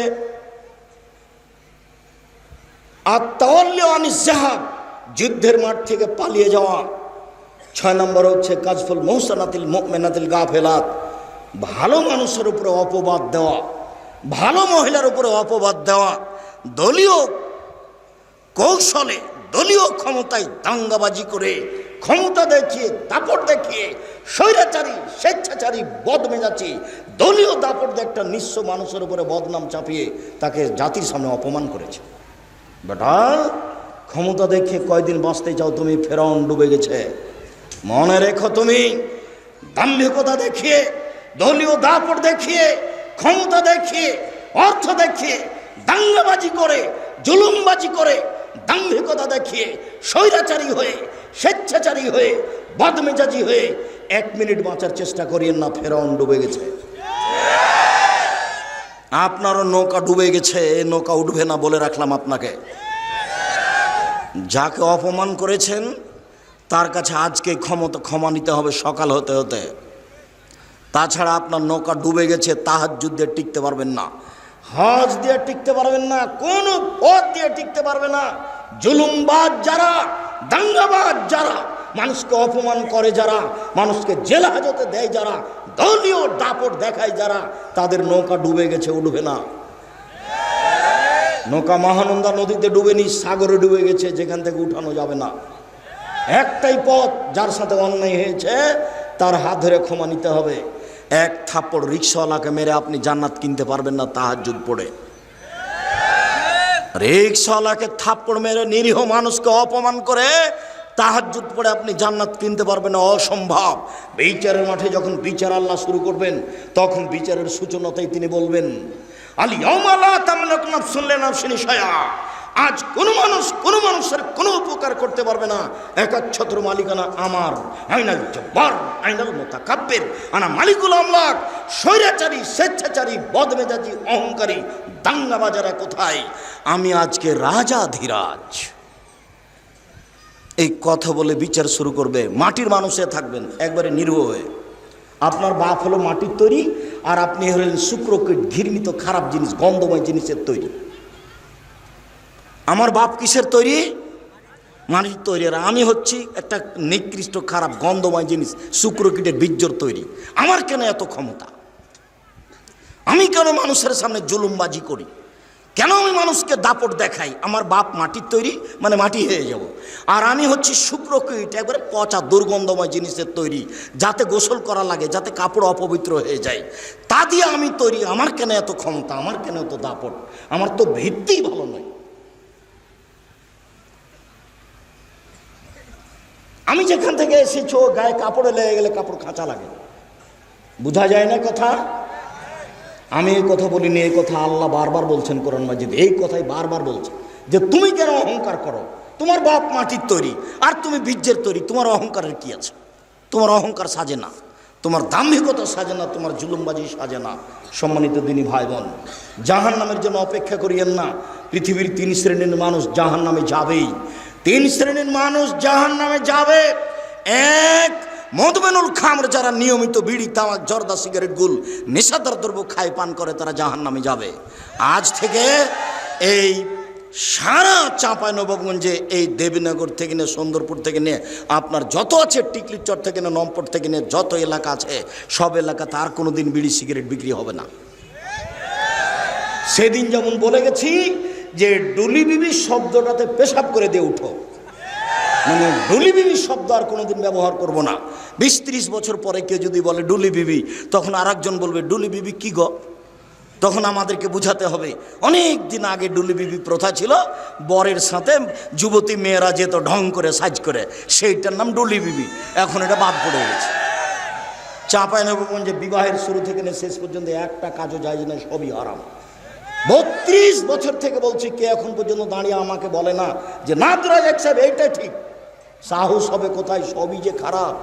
Speaker 1: আত-তাওয়াল্লি আনিজ যাহাব, যুদ্ধের মাঠ থেকে পালিয়ে যাওয়া, 6 নম্বর হচ্ছে কাজফুল মুহসানাতিল মুমিনাতিল গাফিলাত, ভালো মানুষের উপরে অপবাদ দেওয়া, ভালো মহিলার উপরে অপবাদ দেওয়া, দলীয় কৌশলে, দলীয় ক্ষমতায় দাঙ্গাবাজি করে, ক্ষমতা দেখিয়ে, দাপট দেখিয়ে, স্বৈরাচারী, স্বেচ্ছাচারী, বদমেজাজি দলীয় দাপট দিয়ে একটা নিঃস্ব মানুষের উপরে বদনাম চাপিয়ে তাকে জাতির সামনে অপমান করেছে। বেটা, ক্ষমতা দেখিয়ে কয়দিন বাঁচতে চাও তুমি? ফেরাউন ডুবে গেছে। মনে রেখো, তুমি দাম্ভিকতা দেখিয়ে, দলীয় দাপট দেখিয়ে, ক্ষমতা দেখিয়ে, অর্থ দেখিয়ে, দাঙ্গাবাজি করে, জুলুমবাজি করে, দাম্ভিকতা দেখিয়ে, স্বৈরাচারী হয়ে, স্বেচ্ছাচারী হয়ে, বদমেজাজি হয়ে 1 মিনিট বাঁচার চেষ্টা করিয়েন না। ফেরাউন ডুবে গেছে। আপনারও নৌকা ডুবে গেছে, নৌকা উঠবে না বলে রাখলাম আপনাকে। যাকে অপমান করেছেন তার কাছে আজকে ক্ষমা নিতে হবে সকাল হতে হতে। তাছাড়া আপনার নৌকা ডুবে গেছে, তাহাজ্জুদ দিয়ে টিকতে পারবেন না, হজ দিয়ে টিকতে পারবেন না, কোন পথ দিয়ে টিকতে পারবে না। জুলুমবাজ যারা, দাঙ্গাবাজ যারা, মানুষকে অপমান করে যারা, মানুষকে জেল হাজতে দেয় যারা, দলীয় দাপট দেখায় যারা, তাদের নৌকা ডুবে গেছে, উঠবে না। নৌকা মহানন্দা নদীতে ডুবেনি, সাগরে ডুবে গেছে, যেখান থেকে উঠানো যাবে না। একটাই পথ, যার সাথে অন্যায় হয়েছে তার হাত ধরে ক্ষমা নিতে হবে। 1 থাপ্পড় রিক্সাওয়ালাকে মেরে আপনি জান্নাত কিনতে পারবেন না তাহাজ্জুদ পড়ে। রিক্সাওয়ালাকে থাপ্পড় মেরে, নিরীহ মানুষকে অপমান করে তাহাজ্জুদ পড়ে আপনি জান্নাত কিনতে পারবেন না, অসম্ভব। বিচারের মাঠে যখন বিচার আল্লাহ শুরু করবেন, তখন বিচারের সূচনাতেই তিনি বলবেন, আল ইয়াউমা লা তামলিকু নাফসুন লিনাফসিন শাইআ। আজ কোনো মানুষের কোনো উপকার করতে পারবে না, একচ্ছত্র মালিকানা আমার। আইনাল জব্বার, আইনাল মুতাকাব্বির, আনা মালিকুল আমলাক। স্বৈরাচারী, স্বেচ্ছাচারী, বদমেজাজি, অহংকারী, দাঙ্গাবাজারা কোথায়? আমি আজকে রাজাধিরাজ। এই কথা বলে বিচার শুরু করবে। মাটির মানুষে থাকবেন একবারে নিরীহ হয়ে। আপনার বাপ হলো মাটির তৈরি, আর আপনি হলেন শুক্রকীট, ঘৃণিত খারাপ জিনিস, গন্ধময় জিনিসের তৈরি। আমার বাপ কিসের তৈরি? মাটির তৈরি। আর আমি হচ্ছি একটা নিকৃষ্ট, খারাপ, গন্ধময় জিনিস, শুক্রকীটের বীর্যর তৈরি। আমার কেন এত ক্ষমতা? আমি কেন মানুষের সামনে জুলুমবাজি করি? কেন আমি মানুষকে দাপট দেখাই? আমার বাপ মাটির তৈরি, মানে মাটি হয়ে যাব। আর আমি হচ্ছি শুক্রকীট, একবারে পচা, দুর্গন্ধময় জিনিসের তৈরি, যাতে গোসল করা লাগে, যাতে কাপড় অপবিত্র হয়ে যায়, তা দিয়ে আমি তৈরি। আমার কেন এত ক্ষমতা? আমার কেন এত দাপট? আমার তো ভিত্তিই ভালো নয়। আমি যেখান থেকে এসেছি, গায়ে কাপড়ে লেগে গেলে কাপড় খাঁচা লাগে, বোঝা যায় না কথা? আমি এই কথা বলিনি, এই কথা আল্লাহ বারবার বলছেন কোরআন মাজিদ। এই কথাই বারবার বলছে যে তুমি কেন অহংকার করো? তোমার বাপ মাটির তৈরি, আর তুমি বীর্যের তৈরি। তোমার অহংকারের কি আছে? তোমার অহংকার সাজে না, তোমার দাম্ভিকতা সাজে না, তোমার জুলুমবাজি সাজে না। সম্মানিত দিনী ভাই বোন, জাহান্নামের জন্য অপেক্ষা করিয়েন না। পৃথিবীর 3 শ্রেণীর মানুষ জাহান্নামে যাবেই। 3 শ্রেণীর মানুষ জাহান্নামে যাবে। 1, মদমেনুল খামর, যারা নিয়মিত বিড়ি, তামাক, জর্দা, সিগারেট, গুল, নেশাদার দ্রব্য খায়, পান করে, তারা জাহান্নামে যাবে। আজ থেকে এই সারা চাঁপাইনবাবগঞ্জে, এই দেবীনগর থেকে নিয়ে, সুন্দরপুর থেকে নিয়ে, আপনার যত আছে, টিকলির চর থেকে নিয়ে, নমপট থেকে নিয়ে যত এলাকা আছে, সব এলাকাতে আর কোনো দিন বিড়ি সিগারেট বিক্রি হবে না। সেদিন যেমন বলে গেছি যে ডুলি বিবি শব্দটাতে পেশাব করে দিয়ে উঠো, মানে ডুলি বিবি শব্দ আর কোনোদিন ব্যবহার করব না। 20-30 বছর পরে কেউ যদি বলে ডুলি বিবি, তখন আরেকজন বলবে ডুলি বিবি কি গো? তখন আমাদেরকে বুঝাতে হবে অনেক দিন আগে ডুলি বিবি প্রথা ছিল, বরের সাথে যুবতী মেয়েরা যেত ঢং করে সাজ করে, সেইটার নাম ডুলি বিবি। এখন এটা বাদ পড়ে গেছে। চাঁপাইনবাবগঞ্জে বিবাহের শুরু থেকে শেষ পর্যন্ত একটা কাজও যায় না, সবই হারাম। 32 বছর থেকে বলছি, কে এখন পর্যন্ত দাঁড়িয়ে আমাকে বলে না যে না দুরাজাক সাহেব এইটা ঠিক। সাহস হবে কোথায়? সবই যে খারাপ,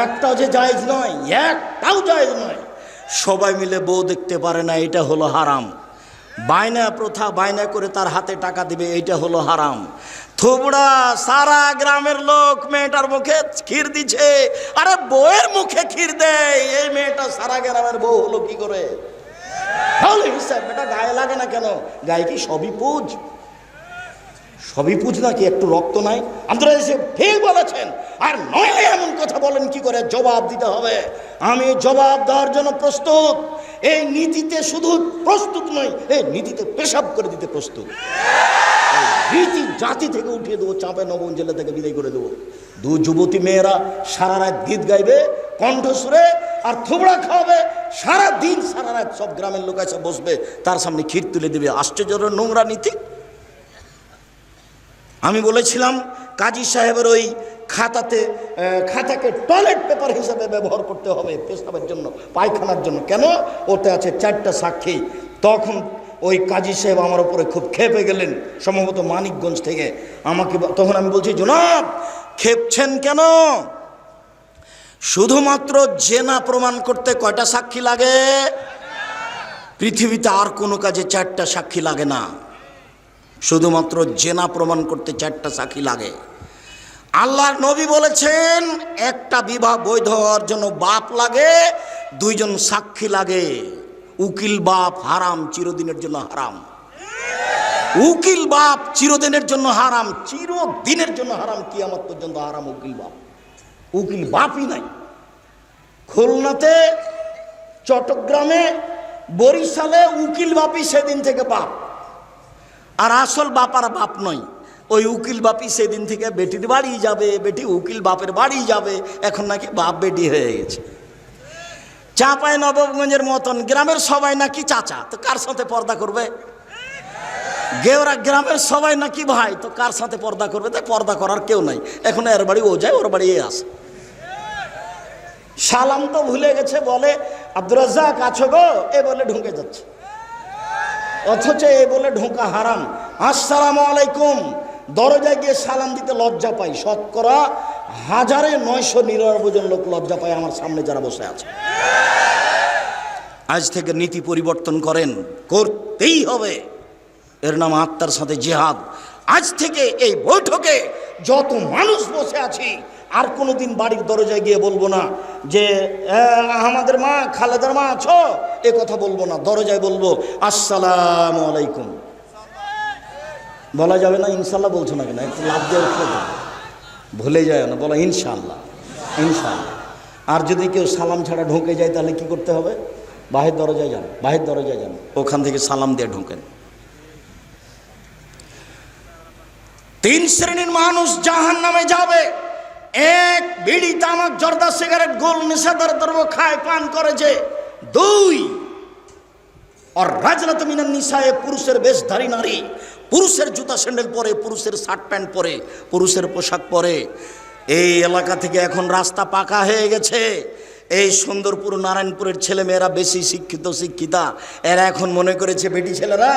Speaker 1: একটাও যে জায়েজ নয়, একটাও জায়েজ নয়। সবাই মিলে বউ দেখতে পারে না, এটা হলো হারাম। বায়না প্রথা, বায়না করে তার হাতে টাকা দিবে, এইটা হলো হারাম। থুবড়া সারা গ্রামের লোক মেয়েটার মুখে ক্ষীর দিচ্ছে, আরে বউয়ের মুখে ক্ষীর দেয়, এই মেয়েটা সারা গ্রামের বউ হলো কি করে? তাহলে হিসাব বেটা গায়ে লাগে না কেন? গায়ে কি সবই পুজ? সবই পুজ নাকি একটু রক্ত নাই? আপনারা এসে ঠিক বলেছেন, আর নইলে এমন কথা বলেন কি করে? জবাব দিতে হবে। আমি জবাব দেওয়ার জন্য প্রস্তুত। এই নীতিতে শুধু প্রস্তুত নই, এই নীতিতে পেশাব করে দিতে প্রস্তুত। নীতি জাতি থেকে উঠিয়ে দেবো, চাঁপাইনবাবগঞ্জ জেলা থেকে বিদায় করে দেবো। দু যুবতী মেয়েরা সারা রাত গীত গাইবে কণ্ঠসুরে, আর থুবড়া খাওয়াবে সারা দিন, সারা রাত। সব গ্রামের লোক এসে বসবে, তার সামনে ক্ষীর তুলে দেবে। আশ্চর্য নোংরা নীতি। আমি বলেছিলাম কাজী সাহেবের ওই খাতাকে টয়লেট পেপার হিসাবে ব্যবহার করতে হবে পেশাবের জন্য, পায়খানার জন্য। কেন? ওতে আছে 4টা সাক্ষী। তখন ওই কাজী সাহেব আমার উপরে খুব ক্ষেপে গেলেন, সম্ভবত মানিকগঞ্জ থেকে। আমাকে তখন আমি বলছি, জনাব ক্ষেপছেন কেন? শুধুমাত্র জেনা প্রমাণ করতে কয়টা সাক্ষী লাগে? পৃথিবীতে আর কোনো কাজে 4টা সাক্ষী লাগে না, শুধুমাত্র জেনা প্রমাণ করতে 4টা সাক্ষী লাগে। আল্লাহর নবী বলেছেন একটা বিবাহ বৈধ হওয়ার জন্য বাপ লাগে, 2 জন সাক্ষী লাগে। উকিল বাপ হারাম, চিরদিনের জন্য হারাম। উকিল বাপ চিরদিনের জন্য হারাম, চিরদিনের জন্য হারাম, কিয়ামত পর্যন্ত হারাম উকিল বাপ। উকিল বাপই নাই। খুলনাতে, চট্টগ্রামে, বরিশালে উকিল বাপই সেদিন থেকে বাপ। আর আসল বাপ আর বাপ নয়, ওই উকিল বাপই সেদিন থেকে বেটির বাড়ি যাবে, বেটি উকিল বাপের বাড়ি যাবে। এখন নাকি বাপ বেটি হয়ে গেছে। চাঁপাইনবাবগঞ্জের মতন গ্রামের সবাই নাকি চাচা, তো কার সাথে পর্দা করবে? গেওরা গ্রামের সবাই নাকি ভাই, তো কার সাথে পর্দা করবে? তো পর্দা করার কেউ নাই। এখন এর বাড়ি ও যায়, ওর বাড়ি এ আসে। সালাম তো ভুলে গেছে, বলে আব্দুর রাজ্জাক আছো গো, এ বলে ঢুকে যাচ্ছে। অথচ এ বলে ঢোকা হারাম। আসসালামু আলাইকুম, দরজায় গিয়ে সালাম দিতে লজ্জা পাই। শতকরা 1999 জন লোক লজ্জা পায় আমার সামনে যারা বসে আছে। আজ থেকে নীতি পরিবর্তন করেন, করতেই হবে। এর নাম আত্মার সাথে জিহাদ। আজ থেকে এই বৈঠকে যত মানুষ বসে আছি, আর কোনোদিন বাড়ির দরজায় গিয়ে বলবো না যে আমাদের মা খালেদার মা আছো, এ কথা বলবো না। দরজায় বলবো আসসালামু আলাইকুম। বলা যাবে না ইনশাল্লাহ? বলছো না কেন? একটু লাভ দিয়ে উঠলে ভুলে যায় না, বলো ইনশাল্লাহ, ইনশাল্লাহ। আর যদি কেউ সালাম ছাড়া ঢুকে যায়, তাহলে কি করতে হবে? বাহির দরজায় যান, বাহির দরজায় যান, ওখান থেকে সালাম দিয়ে ঢুকেন। 3 শ্রেণীর মানুষ জাহান্নামে যাবে। 1, বিড়ি, তামাক, জর্দা, সিগারেট, গোল, নেশাদার দ্রব্য খায়, পান করেছে। 2, আর রাজনাত মিনান নিসায়ে, পুরুষের বেশধারী নারী, পুরুষের জুতা স্যান্ডেল পরে, পুরুষের শার্ট প্যান্ট পরে, পুরুষের পোশাক পরে। এই এলাকা থেকে এখন রাস্তা পাকা হয়ে গেছে। এই সুন্দরপুর, নারায়ণপুরের ছেলে মেয়েরা বেশি শিক্ষিত, শিক্ষিতা। এরা এখন মনে করেছে বেটি ছেলেরা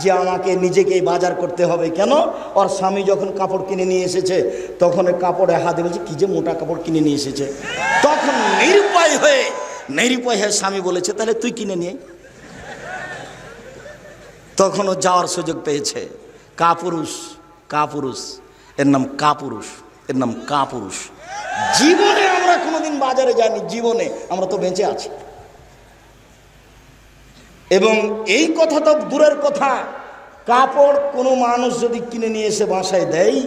Speaker 1: যে আমাকে নিজেকেই বাজার করতে হবে। কেন? ওর স্বামী যখন কাপড় কিনে নিয়ে এসেছে, তখন কাপড়ে হাতে বলছে কি যে মোটা কাপড় কিনে নিয়ে এসেছে। তখন নিরুপায় হয়ে স্বামী বলেছে তাহলে তুই কিনে নিয়ে। তখন ও যাওয়ার সুযোগ পেয়েছে। কাপুরুষ, কাপুরুষ, এর নাম কাপুরুষ, এর নাম কাপুরুষ। জীবনে আমরা কোনোদিন বাজারে যাইনি, জীবনে। আমরা তো বেঁচে আছি। এবং এই কথা তো দূরের কথা, কাপড় কোনো মানুষ যদি কিনে নিয়ে এসে বাসায় দেয়,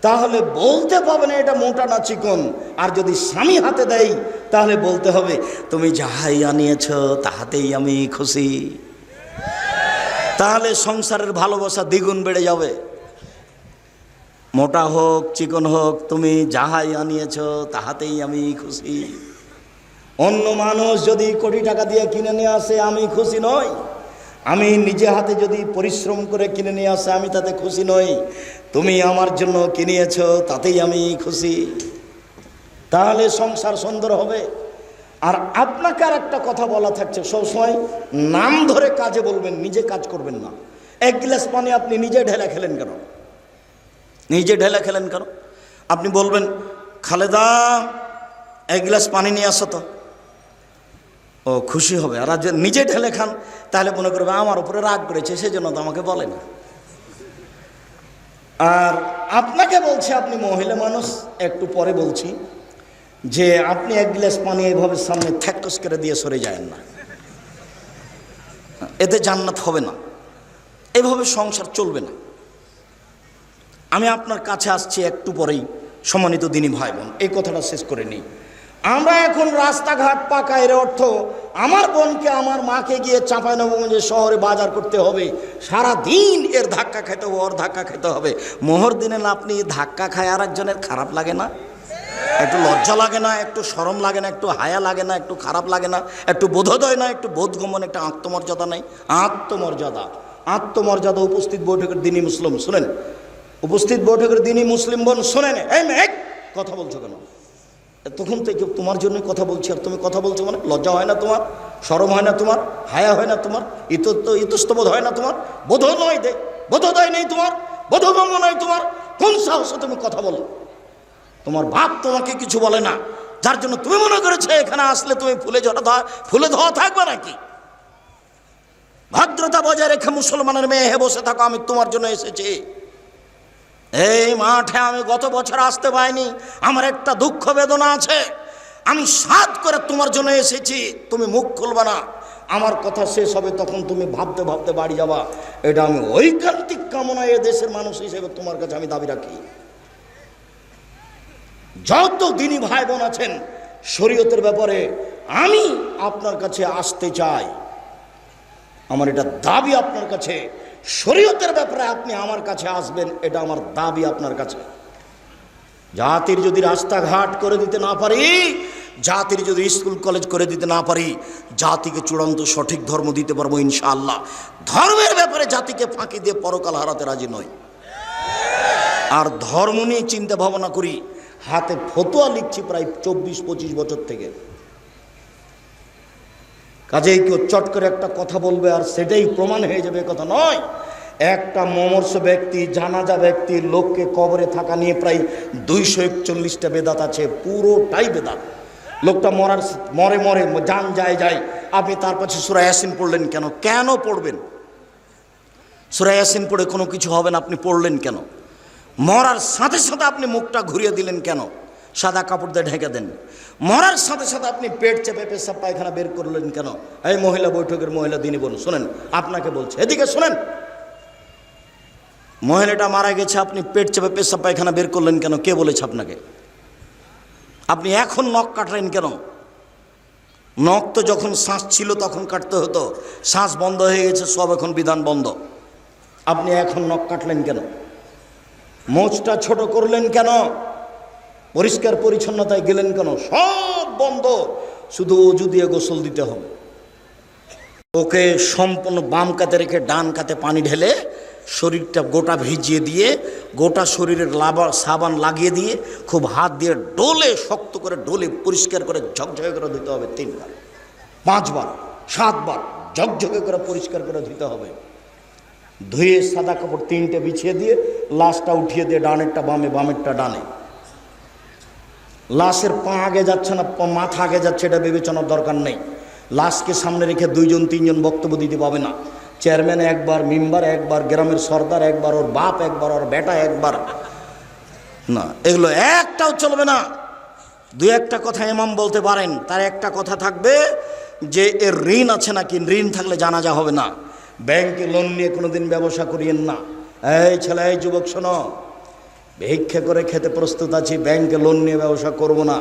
Speaker 1: তাহলে বলতে পাবে না এটা মোটা না চিকন। আর যদি স্বামী হাতে দেয়, তাহলে বলতে হবে তুমি যাহাই আনিয়েছ তাহাতেই আমি খুশি। তাহলে সংসারের ভালোবাসা দ্বিগুণ বেড়ে যাবে। মোটা হোক চিকন হোক, তুমি যাহাই আনিয়েছ তাহাতেই আমি খুশি। অন্য মানুষ যদি কোটি টাকা দিয়ে কিনে নিয়ে আসে আমি খুশি নই, আমি নিজে হাতে যদি পরিশ্রম করে কিনে নিয়ে আসে আমি তাতে খুশি নই। তুমি আমার জন্য কিনিয়েছ তাতেই আমি খুশি। তাহলে সংসার সুন্দর হবে। আর আপনাকে আর একটা কথা বলা থাকছে, সবসময় নাম ধরে কাজে বলবেন, নিজে কাজ করবেন না। এক গ্লাস পানি আপনি নিজে ঢেলে খেলেন কেন? নিজে ঢেলে খেলেন কেন? আপনি বলবেন, খালেদা এক গ্লাস পানি নিয়ে আসো তো, ও খুশি হবে। আর নিজে ঢেলে খান তাহলে মনে করবে আমার উপরে রাগ করেছে, সেজন্য তো আমাকে বলে না। আর আপনাকে বলছে, আপনি মহিলা মানুষ, একটু পরে বলছি, যে আপনি এক গ্লাস পানি এইভাবে সামনে থ্যাকস করে দিয়ে সরে যায়েন না, এতে জান্নাত হবে না, এভাবে সংসার চলবে না। আমি আপনার কাছে আসছি একটু পরেই, সম্মানিত দিনী ভাই বোন, এই কথাটা শেষ করে নিই। আমরা এখন রাস্তাঘাট পাকা, এর অর্থ আমার বোনকে আমার মাকে গিয়ে চাঁপাইনবাবগঞ্জ শহরে বাজার করতে হবে, সারা দিন এর ধাক্কা খেতে হবে, ওর ধাক্কা খেতে হবে। মোহর দিনে না আপনি ধাক্কা খায় আর একজনের খারাপ লাগে না? একটু লজ্জা লাগে না? একটু শরম লাগে না? একটু হায়া লাগে না? একটু খারাপ লাগে না? একটু বোধোদয় না? একটু বোধগমন, একটা আত্মমর্যাদা নেই? আত্মমর্যাদা, আত্মমর্যাদা। উপস্থিত বৈঠকের দিনই মুসলিম শুনেন, উপস্থিত বৈঠকের দিনই মুসলিম বোন শোনেন। এই মেয়ে কথা বলছো কেন? তখন থেকে তোমার জন্য কথা বলছি, আর তুমি কথা বলছো মানে লজ্জা হয় না তোমার? শরম হয় না তোমার? হায়া হয় না তোমার? ইতস্তবোধ হয় না তোমার? বোধোদয় নেই তোমার? বোধগম্য নয় তোমার? কোন সাহসে তুমি কথা বলো? তোমার বাপ তোমাকে কিছু বলে না, যার জন্য তুমি মনে করেছো এখানে আসলে তুমি ফুলে ধোয়া থাকবে নাকি? ভদ্রতা বজায় রেখে মুসলমানের মেয়ে হে বসে থাকো, আমি তোমার জন্য এসেছি। এই মাঠে আমি গত বছর আসতে পাইনি, আমার একটা দুঃখ বেদনা আছে, আমি সাধ করে তোমার জন্য এসেছি। তুমি মুখ খুলবে না, আমার কথা শেষ হবে তখন তুমি ভাবতে ভাবতে বাড়ি যাবা। এটা আমি ঐকান্তিক কামনা এ দেশের মানুষ হিসেবে তোমার কাছে আমি দাবি রাখি। যত দিনী ভাই বোন আছেন, শরীয়তের ব্যাপারে আমি আপনার কাছে আসতে চাই, আমার এটা দাবি আপনার কাছে। শরীয়তের ব্যাপারে আপনি আমার কাছে আসবেন, এটা আমার দাবি আপনার কাছে। জাতির যদি রাস্তাঘাট করে দিতে না পারি, জাতির যদি স্কুল কলেজ করে দিতে না পারি, জাতিকে চূড়ান্ত সঠিক ধর্ম দিতে পারবো ইনশাআল্লাহ। ধর্মের ব্যাপারে জাতিকে ফাঁকি দিয়ে পরকাল হারাতে রাজি নই। আর ধর্ম নিয়ে চিন্তা ভাবনা করি, হাতে ফতোয়া লিখছি প্রায় 24-25 বছর থেকে। কাজেই কেউ চট করে একটা কথা বলবে আর সেটাই প্রমাণ হয়ে যাবে, কথা নয়। একটা মমর্ষ ব্যক্তি, জানাজা ব্যক্তি, লোককে কবরে থাকা নিয়ে প্রায় 241টা বেদাত আছে, পুরোটাই বেদাত। লোকটা মরে জান যায়, আপনি তার পাশে সূরা ইয়াসিন পড়লেন কেন? কেন পড়বেন? সূরা ইয়াসিন পড়ে কোনো কিছু হবে না, আপনি পড়লেন কেন? মরার সাথে সাথে আপনি মুখটা ঘুরিয়ে দিলেন কেন? সাদা কাপড় দিয়ে ঢেকে দেন। মরার সাথে সাথে আপনি পেট চেপে পেশাব পায়খানা বের করলেন কেন? এই মহিলা বৈঠকের মহিলা দিনী বোন শোনেন, আপনাকে বলছে, এদিকে শোনেন। মহিলাটা মারা গেছে, আপনি পেট চেপে পেশাব পায়খানা বের করলেন কেন? কে বলেছে আপনাকে? আপনি এখন নখ কাটলেন কেন? নখ তো যখন শ্বাস ছিল তখন কাটতে হতো, শ্বাস বন্ধ হয়ে গেছে, সব এখন বিধান বন্ধ। আপনি এখন নখ কাটলেন কেন? মোচটা ছোট করলেন কেন? পরিষ্কার পরিচ্ছন্নতায় গেলেন কেন? সব বন্ধ, শুধু অজু দিয়ে গোসল দিতে হবে। ওকে সম্পূর্ণ বাম কাতে রেখে ডান কাতে পানি ঢেলে শরীরটা গোটা ভিজিয়ে দিয়ে, গোটা শরীরের সাবান লাগিয়ে দিয়ে খুব হাত দিয়ে ডোলে, শক্ত করে ডোলে পরিষ্কার করে ঝকঝকে করে ধুতে হবে। 3 বার, 5 বার, 7 বার ঝকঝকে করে পরিষ্কার করে ধুতে হবে। ধুয়ে সাদা কাপড় 3টে বিছিয়ে দিয়ে লাশটা উঠিয়ে দিয়ে, ডানেরটা বামে, বামেরটা ডানে। লাশের পা আগে যাচ্ছে না মাথা আগে যাচ্ছে এটা বিবেচনার দরকার নেই। লাশকে সামনে রেখে 2-3 বক্তব্য দিতে পাবে না। চেয়ারম্যান একবার, মেম্বার একবার, গ্রামের সর্দার একবার, ওর বাপ একবার, ওর বেটা একবার, না, এগুলো একটাও চলবে না। 2-1টা কথা ইমাম বলতে পারেন, তার একটা কথা থাকবে যে এর ঋণ আছে নাকি, ঋণ থাকলে জানাজা হবে না। ব্যাংকে লোন নিয়ে কোনোদিন ব্যবসা করিয়েন না। এই ছেলে, এই যুবক শোনো, ভিক্ষে করে খেতে প্রস্তুত আছি, ব্যাংকে লোন নিয়ে ব্যবসা করব না।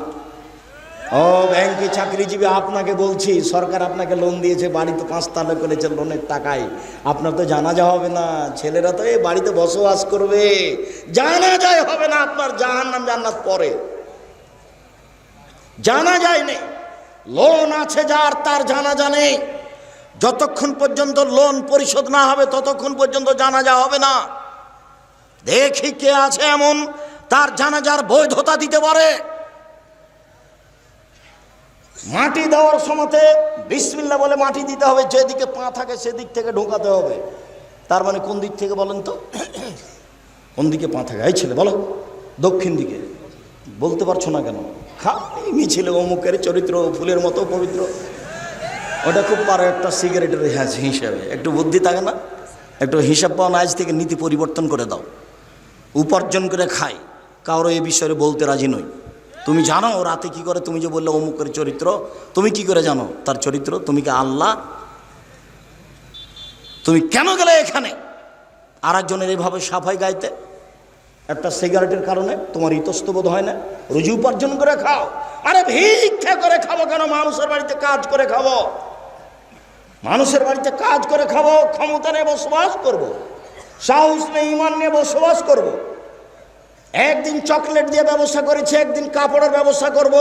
Speaker 1: ও ব্যাংকে চাকরিজীবী, আপনাকে বলছি, সরকার আপনাকে লোন দিয়েছে, বাড়িতে 5 তালা করেছে লোনের টাকায়, আপনার তো জানাজা হবে না, ছেলেরা তো এই বাড়িতে বসবাস করবে, জানাজাই হবে না আপনার, জাহান্নাম জান্নাত পরে, জানাজাই নেই। লোন আছে যার, তার জানাজা নেই। যতক্ষণ পর্যন্ত লোন পরিশোধ না হবে ততক্ষণ পর্যন্ত জানাজা হবে না। দেখি কে আছে এমন তার জানাজার বৈধতা দিতে পারে। মাটি দেওয়ার সময়তে বিসমিল্লাহ বলে মাটি দিতে হবে, যেদিকে পা থাকে সেদিক থেকে ঢোকাতে হবে। তার মানে কোন দিক থেকে বলেন তো? কোন দিকে পা থাকে? এই ছেলে বলো, দক্ষিণ দিকে। বলতে পারছো না কেন? মিছিলে অমুকের চরিত্র ফুলের মতো পবিত্র, ওটা খুব পারো একটা সিগারেটের হিসাবে। একটু বুদ্ধি থাকে না? একটু হিসাব পাও না, আজ থেকে নীতি পরিবর্তন করে দাও। উপার্জন করে খাই, কারো এ বিষয়ে বলতে রাজি নই। তুমি জানো ও রাতে কি করে? তুমি যে বললে অমুকের চরিত্র, তুমি কি করে জানো তার চরিত্র? তুমি কি আল্লাহ? তুমি কেন গেলে এখানে আর একজনের এইভাবে সাফাই গাইতে? একটা সিগারেটের কারণে তোমার ইতস্তবোধ হয় না? রুজি উপার্জন করে খাও। আরে ভিক্ষা করে খাবো কেন? মানুষের বাড়িতে কাজ করে খাবো, মানুষের বাড়িতে কাজ করে খাবো। ক্ষমতা নিয়ে বসবাস করবো, সাহস নিয়ে ইমান নিয়ে বসবাস করব। একদিন চকলেট দিয়ে ব্যবসা করেছি, একদিন কাপড়ের ব্যবসা করব,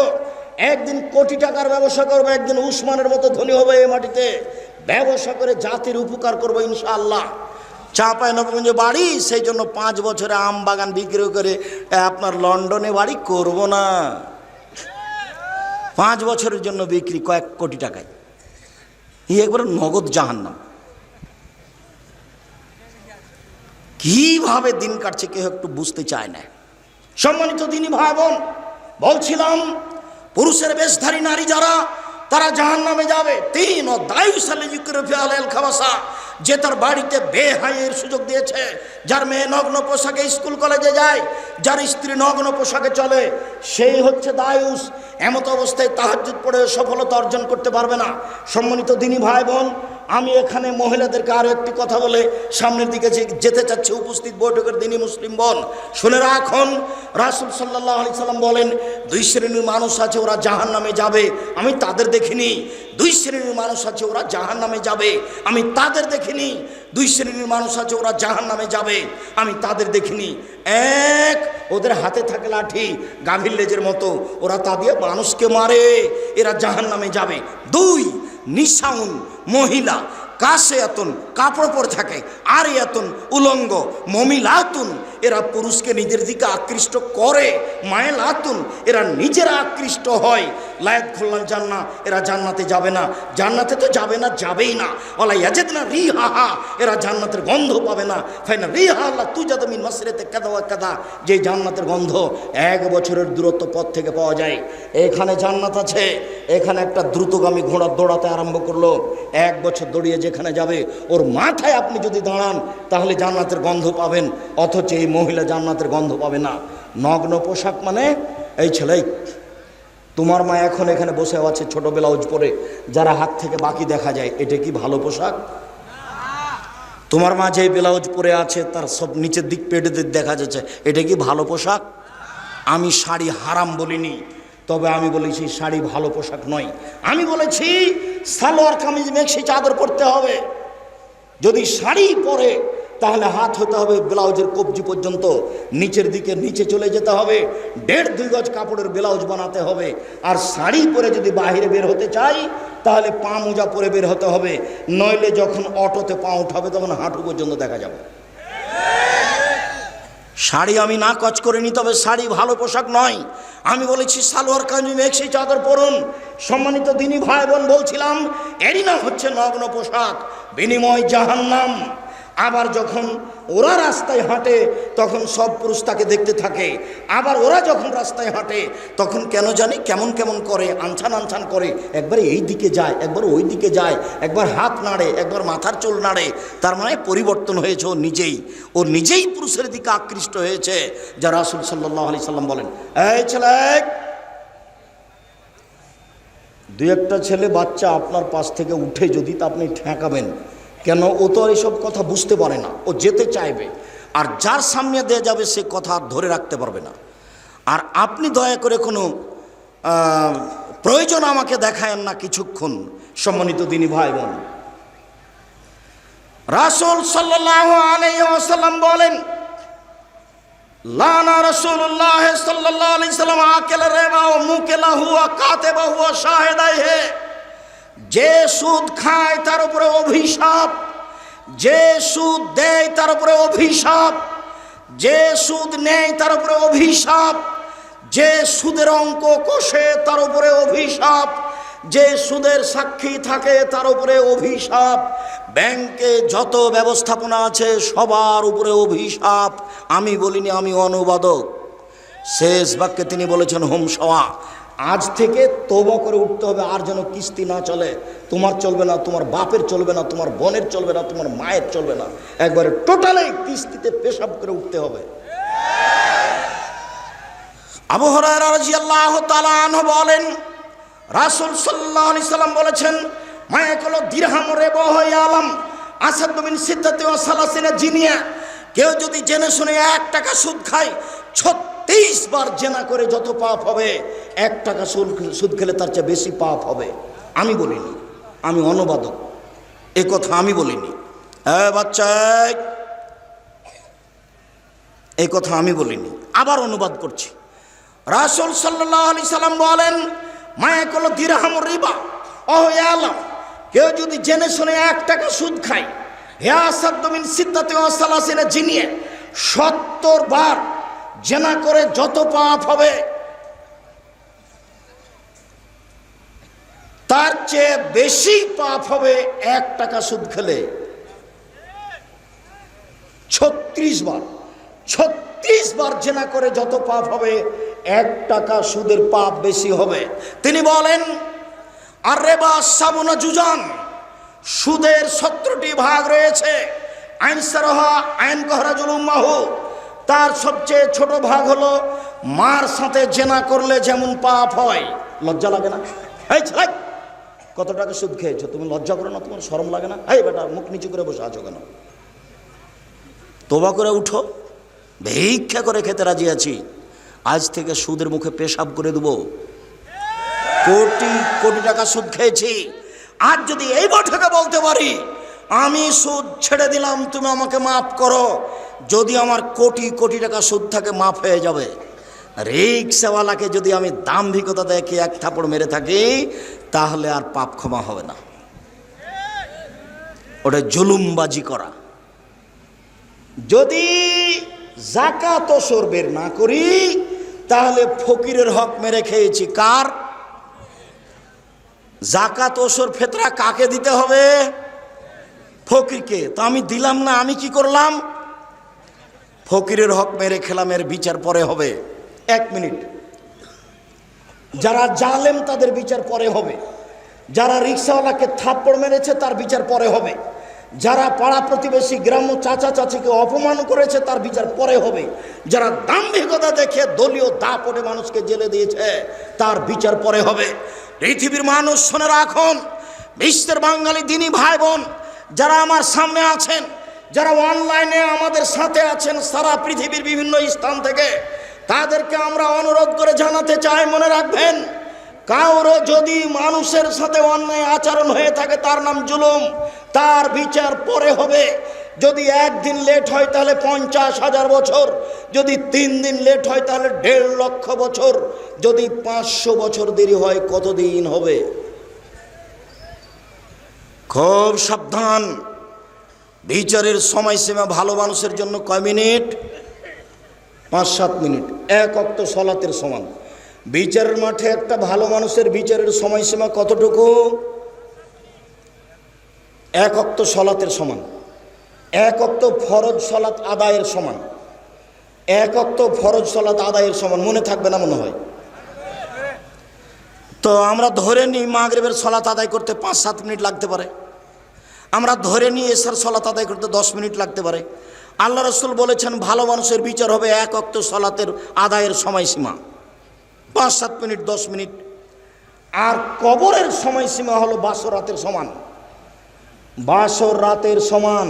Speaker 1: একদিন কোটি টাকার ব্যবসা করব, একদিন উসমানের মতো ধনী হবে এই মাটিতে। ব্যবসা করে জাতির উপকার করব ইনশাআল্লাহ। চাঁপাইনবাবগঞ্জে বাড়ি, সেই জন্য 5 বছরে আম বাগান বিক্রি করে আপনার লন্ডনে বাড়ি করব না। 5 বছরের জন্য বিক্রি কয়েক কোটি টাকায়, একবার নগদ জাহান্নাম। কিভাবে দিন কাটছে কেউ একটু বুঝতে চায় না। সম্মানিত দিনী ভাই বোন, বলছিলাম পুরুষের বেশধারী নারী যারা, তারা জাহান্নামে যাবে। 3 ও দায়ুসালে ইউক্রেফি আলাল খাবাসা, যে তার বাড়িতে বেহাইয়ের সুযোগ দিয়েছে, যার মেয়ে নগ্ন পোশাকে স্কুল কলেজে যায়, যার স্ত্রী নগ্ন পোশাকে চলে, সেই হচ্ছে দায়ুস। এমত অবস্থায় তাহাজ্জুদ পড়ে সফলতা অর্জন করতে পারবে না। সম্মানিত দিনী ভাই বোন, আমি এখানে মহিলাদেরকে আরও একটি কথা বলে সামনের দিকে যেতে চাচ্ছি। উপস্থিত বৈঠকের দিনী মুসলিম বোন, শুনে রাখুন, রাসূল সাল্লাল্লাহু আলাইহি সাল্লাম বলেন, 2 শ্রেণীর মানুষ আছে ওরা জাহান্নামে যাবে, আমি তাদের দেখিনি। 2 শ্রেণীর মানুষ আছে ওরা জাহান্নামে যাবে, আমি তাদের দেখিনি। 2 শ্রেণীর মানুষ আছে ওরা জাহান্নামে যাবে, আমি তাদের দেখিনি। 1, ওদের হাতে থাকে লাঠি গাভীর লেজের মতো, ওরা তা দিয়ে মানুষকে মারে, এরা জাহান্নামে যাবে। 2, নিশাউন মহিলা, কাসিয়াতুন কাপড় পরে থাকে, আরিয়াতুন উলঙ্গ, মমিলাতুন এরা পুরুষকে নিজের দিকে আকৃষ্ট করে, মায়েলাতুন এরা নিজেরা আকৃষ্ট হয়। লায়াত খুলনাল জান্না, এরা জান্নাতে যাবে না, জান্নাতে তো যাবে না, যাবেই না। ওলা ইয়াজিদনা রিহাহা, এরা জান্নাতের গন্ধ পাবে না। ফাইনা রিহা আল্লাহ তুজাদু মিন মাসরিতে কাদা ওয়া কাদা, যে জান্নাতের গন্ধ 1 বছরের দূরত্ব পথ থেকে পাওয়া যায়। এখানে জান্নাত আছে। এখানে একটা দ্রুতগামী ঘোড়া দৌড়াতে আরম্ভ করলো, 1 বছর দৌড়িয়ে যেখানে যাবে, ওর মাথায় আপনি যদি দাঁড়ান তাহলে জান্নাতের গন্ধ পাবেন, অথচ এই মহিলা জান্নাতের গন্ধ পাবে না। নগ্ন পোশাক মানে, এই ছেলে, তোমার মা এখন এখানে বসে আছে ছোট ব্লাউজ পরে, যারা হাত থেকে বাকি দেখা যায়, এটা কি ভালো পোশাক? তোমার মা যে ব্লাউজ পরে আছে তার সব নিচের দিক পেটে দেখা যাচ্ছে, এটা কি ভালো পোশাক? আমি শাড়ি হারাম বলিনি, তবে আমি বলেছি শাড়ি ভালো পোশাক নয়। আমি বলেছি সালোয়ার কামিজ মেক্সি চাদর পরতে হবে। যদি শাড়ি পরে তাহলে হাত হতে হবে ব্লাউজের কবজি পর্যন্ত, নিচের দিকে নিচে চলে যেতে হবে, 1.5-2 গজ কাপড়ের ব্লাউজ বানাতে হবে। আর শাড়ি পরে যদি বাইরে বের হতে চাই তাহলে পা মোজা পরে বের হতে হবে, নইলে যখন অটোতে পা উঠাবে তখন হাঁটু পর্যন্ত দেখা যাবে। শাড়ি আমি না কচ করিনি, তবে শাড়ি ভালো পোশাক নয়। আমি বলেছি সালোয়ার কামিজ মেক্সি চাদর পরুন। সম্মানিত দিনী ভাই বোন, বলছিলাম এরই নাম হচ্ছে নগ্ন পোশাক, বিনিময় জাহান্নাম। আবার যখন ওরা রাস্তায় হাঁটে তখন সব পুরুষ তাকে দেখতে থাকে। আবার ওরা যখন রাস্তায় হাঁটে তখন কেন জানি কেমন কেমন করে, আনছান আনছান করে, একবার এই দিকে যায়, একবার ওই দিকে যায়, একবার হাত নাড়ে, একবার মাথার চুল নাড়ে। তার মানে পরিবর্তন হয়েছে ও নিজেই পুরুষের দিকে আকৃষ্ট হয়েছে, যা রাসূল সাল্লাল্লাহু আলাইহি সাল্লাম বলেন। এই ছেলে, 2-1টা ছেলে বাচ্চা আপনার পাশ থেকে উঠে যদি তা আপনি ঠেকাবেন কেন? ও তো এসব কথা বুঝতে পারে না, ও যেতে চাইবে, আর যার সামনে দেয়া যাবে সে কথা ধরে রাখতে পারবে না। আর আপনি দয়া করে কোনো প্রয়োজন আমাকে দেখায়েন না কিছুক্ষণ। সম্মানিত দিনী ভাই বোন, রাসূল সাল্লাল্লাহু আলাইহি ওয়াসাল্লাম বলেন, লানা রাসূলুল্লাহ সাল্লাল্লাহু আলাইহি সাল্লাম আকেল রিবা ওয়া মুকিলাহু ওয়া কাতিবাহু ওয়া শাহিদাইহি। যে সুদ খায় তার উপরে অভিশাপ, যে সুদ দেয় তার উপরে অভিশাপ, যে সুদ নেয় তার উপরে অভিশাপ, যে সুদের অঙ্ক কষে তার উপরে অভিশাপ, যে সুদের সাক্ষী থাকে তার উপরে অভিশাপ, ব্যাংকে যত ব্যবস্থাপনা আছে সবার উপরে অভিশাপ। আমি বলিনি, আমি অনুবাদক। শেষ বাক্যে তিনি বলেছেন হোম সওয়া, আজ থেকে তওবা করে উঠতে হবে, আর যেন কিস্তি না চলে। তোমার চলবে না, তোমার বাপের চলবে না, তোমার বোনের চলবে না, তোমার মায়ের চলবে না, একবারে টোটালি কিস্তিতে পেশাব করে উঠতে হবে। আবু হুরায়রা রাদিয়াল্লাহু তাআলা আনহু বলেন, রাসূল সাল্লাল্লাহু আলাইহি সাল্লাম বলেছেন, মায়াকুল দিরহাম রিবাহু ইয়ালাম আসাদ মিন সিদ্দাতি ওয়া সালাসিনা জিনিয়া। কেউ যদি জেনে শুনে 1 টাকা সুদ খায়, 36 বার জেনা করে যত পাপ হবে, 1 টাকা সুদ খেলে তার চেয়ে বেশি পাপ হবে। আমি বলিনি, আমি অনুবাদক, এ কথা আমি বলিনি। বাচ্চা, এই কথা আমি বলিনি, আবার অনুবাদ করছি। রাসূল সাল্লাল্লাহু আলাইহি সাল্লাম বলেন, মায়াকুল দিরহাম রিবা ওয়া ইয়ালাম। কেউ যদি জেনে শুনে 1 টাকা সুদ খায়, হে আসাদ মিন সিদ্দাতি ওয়া সালাসিনা জিনিয়া, 70 বার জেনা করে যত পাপ হবে, তার চেয়ে বেশি পাপ হবে 1 টাকা সুদ খেলে। 36 বার, 36 বার জেনা করে যত পাপ হবে, 1 টাকা সুদের পাপ বেশি হবে। তিনি বলেন, আর রিবা সাবুনা জুজান, সুদের 17টি ভাগ রয়েছে। আইন সারহা আইন কহরাজুল উম্মাহু, তার সবচেয়ে ছোট ভাগ হলো মার সাথে জেনা করলে যেমন পাপ হয়। লজ্জা লাগে না? এই ছেলে, কত টাকা সুদ খেয়েছো, তুমি লজ্জা করো না? তোমার শরম লাগে না? এই বেটা, মুখ নিচু করে বসে আছো কেন? তওবা করে উঠো। ভিক্ষা করে খেতে রাজি আছি, আজ থেকে সুদের মুখে পেশাব করে দেবো। কোটি কোটি টাকা সুদ খেয়েছি, আজ যদি এই বৈঠকে বলতে পারি আমি সুদ ছেড়ে দিলাম, তুমি আমাকে মাফ করো, যদি আমার কোটি কোটি টাকা সুদ থাকে মাফ হয়ে যাবে। রিক্সাওয়ালাকে যদি আমি দাম্ভিকতা দেখে 1 থাপড় মেরে থাকি, তাহলে আর পাপ ক্ষমা হবে না। ওটা জুলুমবাজি করা। যদি যাকাত ওসর বের না করি, তাহলে ফকিরের হক মেরে খেয়েছি। কার? যাকাত ওসর ফেতরা কাকে দিতে হবে? ফকিরকে। তো আমি দিলাম না, আমি কি করলাম? ফকিরের হক মেরে খেলাম, এর বিচার পরে হবে। 1 মিনিট। যারা জালেম তাদের বিচার পরে হবে, যারা রিক্সাওয়ালাকে থাপ্পড় মেরেছে তার বিচার পরে হবে, যারা পাড়া প্রতিবেশী গ্রাম্য চাচা চাচিকে অপমান করেছে তার বিচার পরে হবে, যারা দাম্ভিকতা দেখে দলীয় দাপটে মানুষকে জেলে দিয়েছে তার বিচার পরে হবে। পৃথিবীর মানুষ শুনে রাখুন, বিশ্বের বাঙালি দিনী ভাই বোন যারা আমার সামনে আছেন, যারা অনলাইনে আমাদের সাথে আছেন সারা পৃথিবীর বিভিন্ন স্থান থেকে, তাদেরকে আমরা অনুরোধ করে জানাতে চাই, মনে রাখবেন, কারো যদি মানুষের সাথে অন্যায় আচরণ হয়ে থাকে তার নাম জুলুম, তার বিচার পরে হবে। যদি 1 দিন লেট হয় তাহলে 50,000 বছর, যদি 3 দিন লেট হয় তাহলে 1.5 লক্ষ বছর, যদি 500 বছর দেরি হয় কতদিন হবে? খুব সাবধান। বিচারের সময়সীমা ভালো মানুষের জন্য কয় মিনিট? 5-7 মিনিট, 1 ওয়াক্ত সালাতের সমান। বিচারের মাঠে একটা ভালো মানুষের বিচারের সময়সীমা কতটুকু? 1 ওয়াক্ত সালাতের সমান, 1 ওয়াক্ত ফরজ সালাত আদায়ের সমান, 1 ওয়াক্ত ফরজ সালাত আদায়ের সমান। মনে থাকবে না মনে হয়? তো আমরা ধরে নিই মাগরিবের সালাত আদায় করতে 5-7 মিনিট লাগতে পারে, আমরা ধরে নিই এশার সালাত আদায় করতে 10 মিনিট লাগতে পারে। আল্লাহ রাসূল বলেছেন ভালো মানুষের বিচার হবে 1 ওয়াক্ত সালাতের আদায়ের সময়সীমা 5-7 মিনিট, 10 মিনিট। আর কবরের সময়সীমা হলো বাসর রাতের সমান। বাসর রাতের সমান।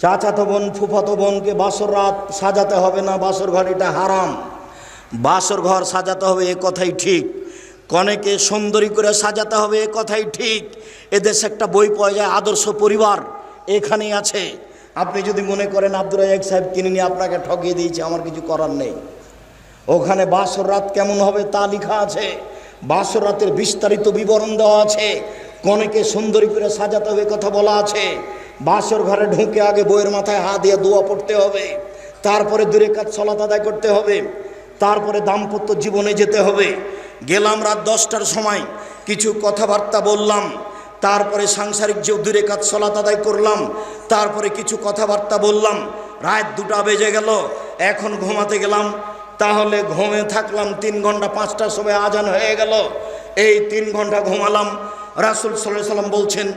Speaker 1: চাচাতো বোন ফুফাতো বোনকে বাসর রাত সাজাতে হবে না, বাসর ঘর এটা হারাম। বাসর ঘর সাজাতে হবে, এ কথাই ঠিক। কনেকে সুন্দরী করে সাজাতে হবে, এ কথাই ঠিক। এদেশে একটা বই পাওয়া যায় আদর্শ পরিবার, এখানেই আছে। আপনি যদি মনে করেন আব্দুর রাজ্জাক সাহেব কিনে নিয়ে আপনাকে ঠকিয়ে দিয়েছে, আমার কিছু করার নেই। ওখানে বাসর রাত কেমন হবে তা লেখা আছে, বাসর রাতের বিস্তারিত বিবরণ দেওয়া আছে। কনেকে সুন্দরী করে সাজাতে হবে কথা বলা আছে। বাসর ঘরে ঢুকে আগে বইয়ের মাথায় হাত দিয়ে দোয়া পড়তে হবে, তারপরে 2 রাকাত সালাত আদায় করতে হবে, তারপরে দাম্পত্য জীবনে যেতে হবে। গেলাম রাত 10টার সময়, কিছু কথাবার্তা বললাম, তারপরে সাংসারিক যে 2 রাকাত সালাত আদায় করলাম, তারপরে কিছু কথাবার্তা বললাম, রাত 2টা বেজে গেল। এখন ঘুমাতে গেলাম, তাহলে ঘুমে থাকলাম 3 ঘন্টা, 5টার সময় আজান হয়ে গেল। এই 3 ঘন্টা ঘুমালাম। রাসূল সাল্লাল্লাহু আলাইহি সাল্লাম বলছেন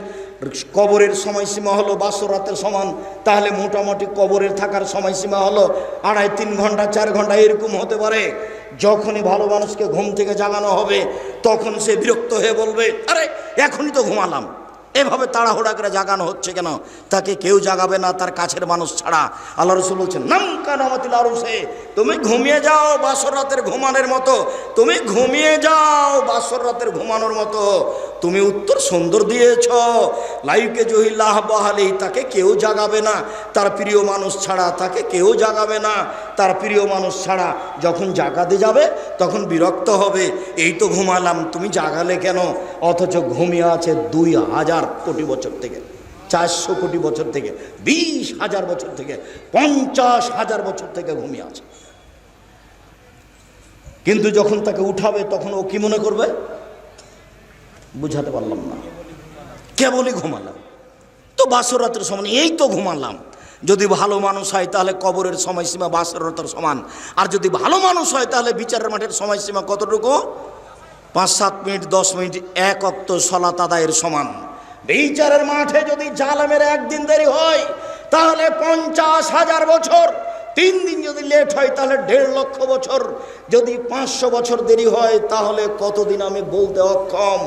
Speaker 1: কবরের সময়সীমা হলো বাসর রাতের সমান, তাহলে মোটামুটি কবরের থাকার সময়সীমা হলো 2.5-3 ঘন্টা, 4 ঘন্টা এরকম হতে পারে। যখনই ভালো মানুষকে ঘুম থেকে জাগানো হবে তখন সে বিরক্ত হয়ে বলবে, আরে এখনই তো ঘুমালাম, এভাবে তাড়াহুড়া করে জাগানো হচ্ছে কেন? তাকে কেউ জাগাবে না তার কাছের মানুষ ছাড়া। আল্লাহ রাসূল বলছেন নাম কানামাতিল আরুসে, তুমি ঘুমিয়ে যাও বাসর রাতের ঘুমানোর মতো, তুমি ঘুমিয়ে যাও বাসর রাতের ঘুমানোর মতো। তুমি উত্তর সুন্দর দিয়েছ, লাইকে জহিল্লাহ বহালি, তাকে কেউ জাগাবে না তার প্রিয় মানুষ ছাড়া, তাকে কেউ জাগাবে না তার প্রিয় মানুষ ছাড়া। যখন জাগাতে যাবে তখন বিরক্ত হবে, এই তো ঘুমালাম তুমি জাগালে কেন? অথচ ঘুমিয়ে আছে 2000 কোটি বছর থেকে, 400 কোটি বছর থেকে, 20,000 বছর থেকে, 50,000 বছর থেকে ঘুমিয়ে আছে। কিন্তু যখন তাকে উঠাবে তখন ও কি মনে করবে? বুঝাতে পারলাম না, কেবলই ঘুমালাম তো বাসর রাতের সমান, এই তো ঘুমালাম। যদি ভালো মানুষ হয় তাহলে কবরের সময়সীমা বাসর রাতের সমান, আর যদি ভালো মানুষ হয় তাহলে বিচারের মাঠের সময়সীমা কতটুকু? 5-7 মিনিট, 10 মিনিট, 1 ওয়াক্ত সালাত আদায়ের সমান। বিচারের মাঠে যদি জালেমের একদিন দেরি হয় তাহলে 50,000 বছর, 3 দিন যদি লেট হয় তাহলে 1.5 লক্ষ বছর, যদি 500 বছর দেরি হয় তাহলে কতদিন আমি বলতে অক্ষম।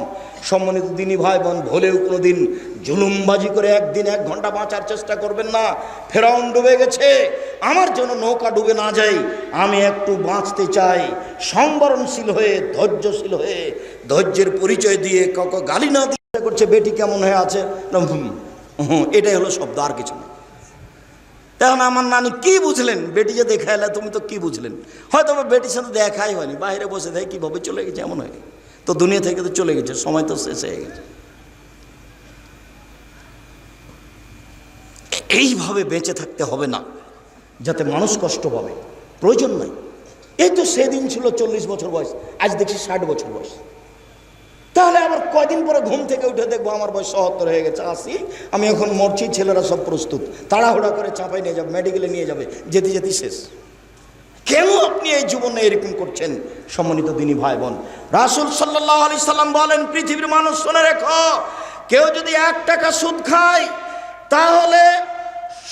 Speaker 1: সম্মানিত দিনী ভাই বোন, ভুলেও কোনোদিন জুলুমবাজি করে 1 দিন 1 ঘন্টা বাঁচার চেষ্টা করবেন না। ফেরাউন ডুবে গেছে, আমার জন্য নৌকা ডুবে না যায়, আমি একটু বাঁচতে চাই। সংবরণশীল হয়ে, ধৈর্যশীল হয়ে, ধৈর্যের পরিচয় দিয়ে কাউকে গালি না দিয়ে করছে বেটি কেমন হয়ে আছে, এটাই হলো শব্দ, আর কিছু না। তখন আমার নানি কি বুঝলেন? বেটি যে দেখা এলে তুমি তো কি বুঝলেন? হয়তো বেটির সাথে দেখাই হয়নি, বাইরে বসে থাকে, কীভাবে চলে গেছে এমন হয়, তো দুনিয়া থেকে তো চলে গেছে, সময় তো শেষ হয়ে গেছে। এইভাবে বেঁচে থাকতে হবে না যাতে মানুষ কষ্ট পাবে, প্রয়োজন নাই। এই তো সেদিন ছিল 40 বছর বয়স, আজ দেখছি 60 বছর বয়স। তাহলে আবার কয়দিন পরে ঘুম থেকে উঠে দেখবো আমার বয়স 77 হয়ে গেছে, 80, আমি এখন মরছি, ছেলেরা সব প্রস্তুত, তাড়াহুড়া করে চাপাই নিয়ে যাবে, মেডিকেলে নিয়ে যাবে, যেতে যেতে শেষ। কেন আপনি এই জীবনে এরকম করছেন? সম্মানিত দিনী ভাই বোন, রাসূল সাল্লাল্লাহু আলাইহি সাল্লাম বলেন, পৃথিবীর মানুষ শুনে রেখো, কেউ যদি 1 টাকা সুদ খায় তাহলে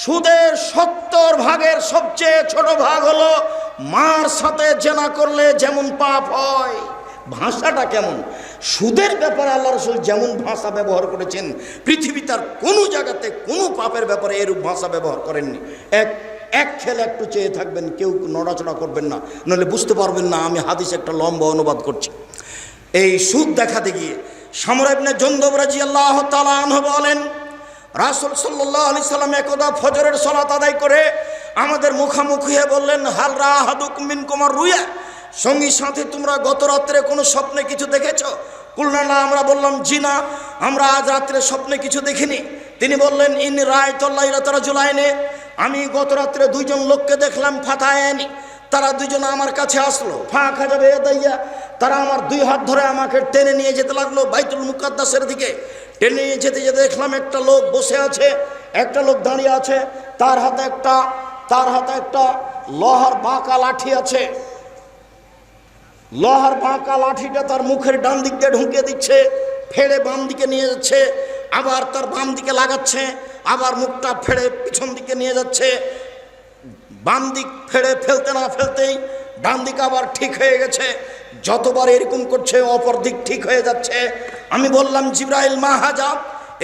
Speaker 1: সুদের 70 ভাগের সবচেয়ে ছোট ভাগ হলো মার সাথে জেনা করলে যেমন পাপ হয়। ভাষাটা কেমন? সুদের ব্যাপারে আল্লাহ রাসূল যেমন ভাষা ব্যবহার করেছেন, পৃথিবী তার কোনো জায়গাতে কোনো পাপের ব্যাপারে এরূপ ভাষা ব্যবহার করেননি। এক খেলে একটু চেয়ে থাকবেন, কেউ নড়াচড়া করবেন না, নইলে বুঝতে পারবেন না আমি হাদিস একটা লম্বা অনুবাদ করছি। এই সুদ দেখাতে গিয়ে সামরা ইবনে জুনদুব রাদিয়াল্লাহু তাআলা আনহু বলেন, রাসূল সাল্লাল্লাহু আলাইহি সাল্লাম একদা ফজরের সালাত আদায় করে আমাদের মুখামুখি হয়ে বললেন, হাল রা আহাদুকুম মিনকুম আর-রুয়া, সঙ্গী সাথে তোমরা গত রাত্রে কোনো স্বপ্নে কিছু দেখেছো? কুলনা না, আমরা বললাম জি না, আমরা আজ রাত্রে স্বপ্নে কিছু দেখিনি। তিনি বললেন, ইন রাআইতুল্লাইলাতা রাজুলাইনি, আমি গত রাত্রে 2 জন লোককে দেখলাম, ফাতায়ানি, তারা 2 জন আমার কাছে আসলো, ফাঁকা যাবে দাইয়া, তারা আমার 2 হাত ধরে আমাকে টেনে নিয়ে যেতে লাগলো বাইতুল মুকাদ্দাসের দিকে। টেনে নিয়ে যেতে যেতে দেখলাম একটা লোক বসে আছে, একটা লোক দাঁড়িয়ে আছে, তার হাতে একটা লোহার বাঁকা লাঠি আছে। লোহার বাঁকা লাঠিটা তার মুখের ডান দিক দিয়ে ঢুকিয়ে দিচ্ছে, ফেড়ে বাম দিকে নিয়ে যাচ্ছে, আবার তার বাম দিকে লাগাচ্ছে, আবার মুখটা ফেড়ে পিছন দিকে নিয়ে যাচ্ছে। বাম দিক ফেড়ে ফেলতে না ফেলতেই ডান দিক আবার ঠিক হয়ে গেছে। যতবার এরকম করছে অপর দিক ঠিক হয়ে যাচ্ছে। আমি বললাম, জিবরাইল মা হাজা,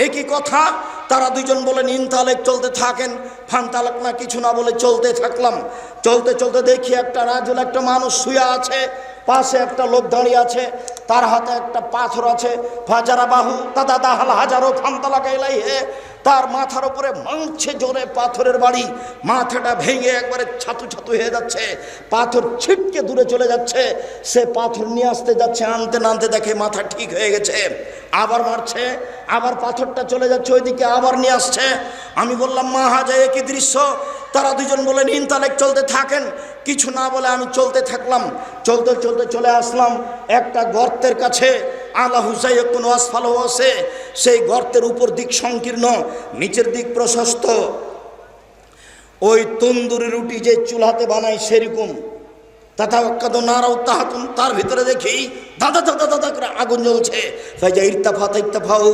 Speaker 1: একই কথা। তারা 2 জন বলেন, ইনতালেক, চলতে থাকেন। ফানতালেক না, কিছু না বলে চলতে থাকলাম। চলতে চলতে দেখি একটা রাজুল, একটা মানুষ শুয়ে আছে, পাশে একটা লোক দাঁড়িয়ে আছে। তার হাতে একটা পাথর আছে, ফাজারা বাহু দাদা দাহাল হাজারো ফান্তালা গাইলাই হে, তার মাথার উপরে মাংছে জোরে পাথরের বাড়ি, মাথাটা ভেঙে একবারে ছাতু ছাতু হয়ে যাচ্ছে, পাথর ছিটকে দূরে চলে যাচ্ছে। সে পাথর নিয়ে আসতে যাচ্ছে, আনতে নানতে দেখে মাথা ঠিক হয়ে গেছে, আবার মারছে, আবার পাথরটা চলে যাচ্ছে ওইদিকে, আবার নিয়ে আসছে। আমি বললাম মা হাজা একই দৃশ্য। তারা দুজন বলেন ইনতালেক চলতে থাকেন। কিছু না বলে আমি চলতে থাকলাম, চলতে চলতে চলে আসলাম একটা গর্তের কাছে। আলা হুসাই কোনো আসফালও আছে, সেই গর্তের উপর দিক সংকীর্ণ, নিচের দিক প্রশস্ত, ওই তন্দুরি রুটি যে চুলাতে বানায় সেরকম। তথা নারাও তাহাতুন, তার ভিতরে দেখি দাদা দাদা দাদা করে আগুন জ্বলছে। ফাইজা ইরতাফাত ইরতাফাউ,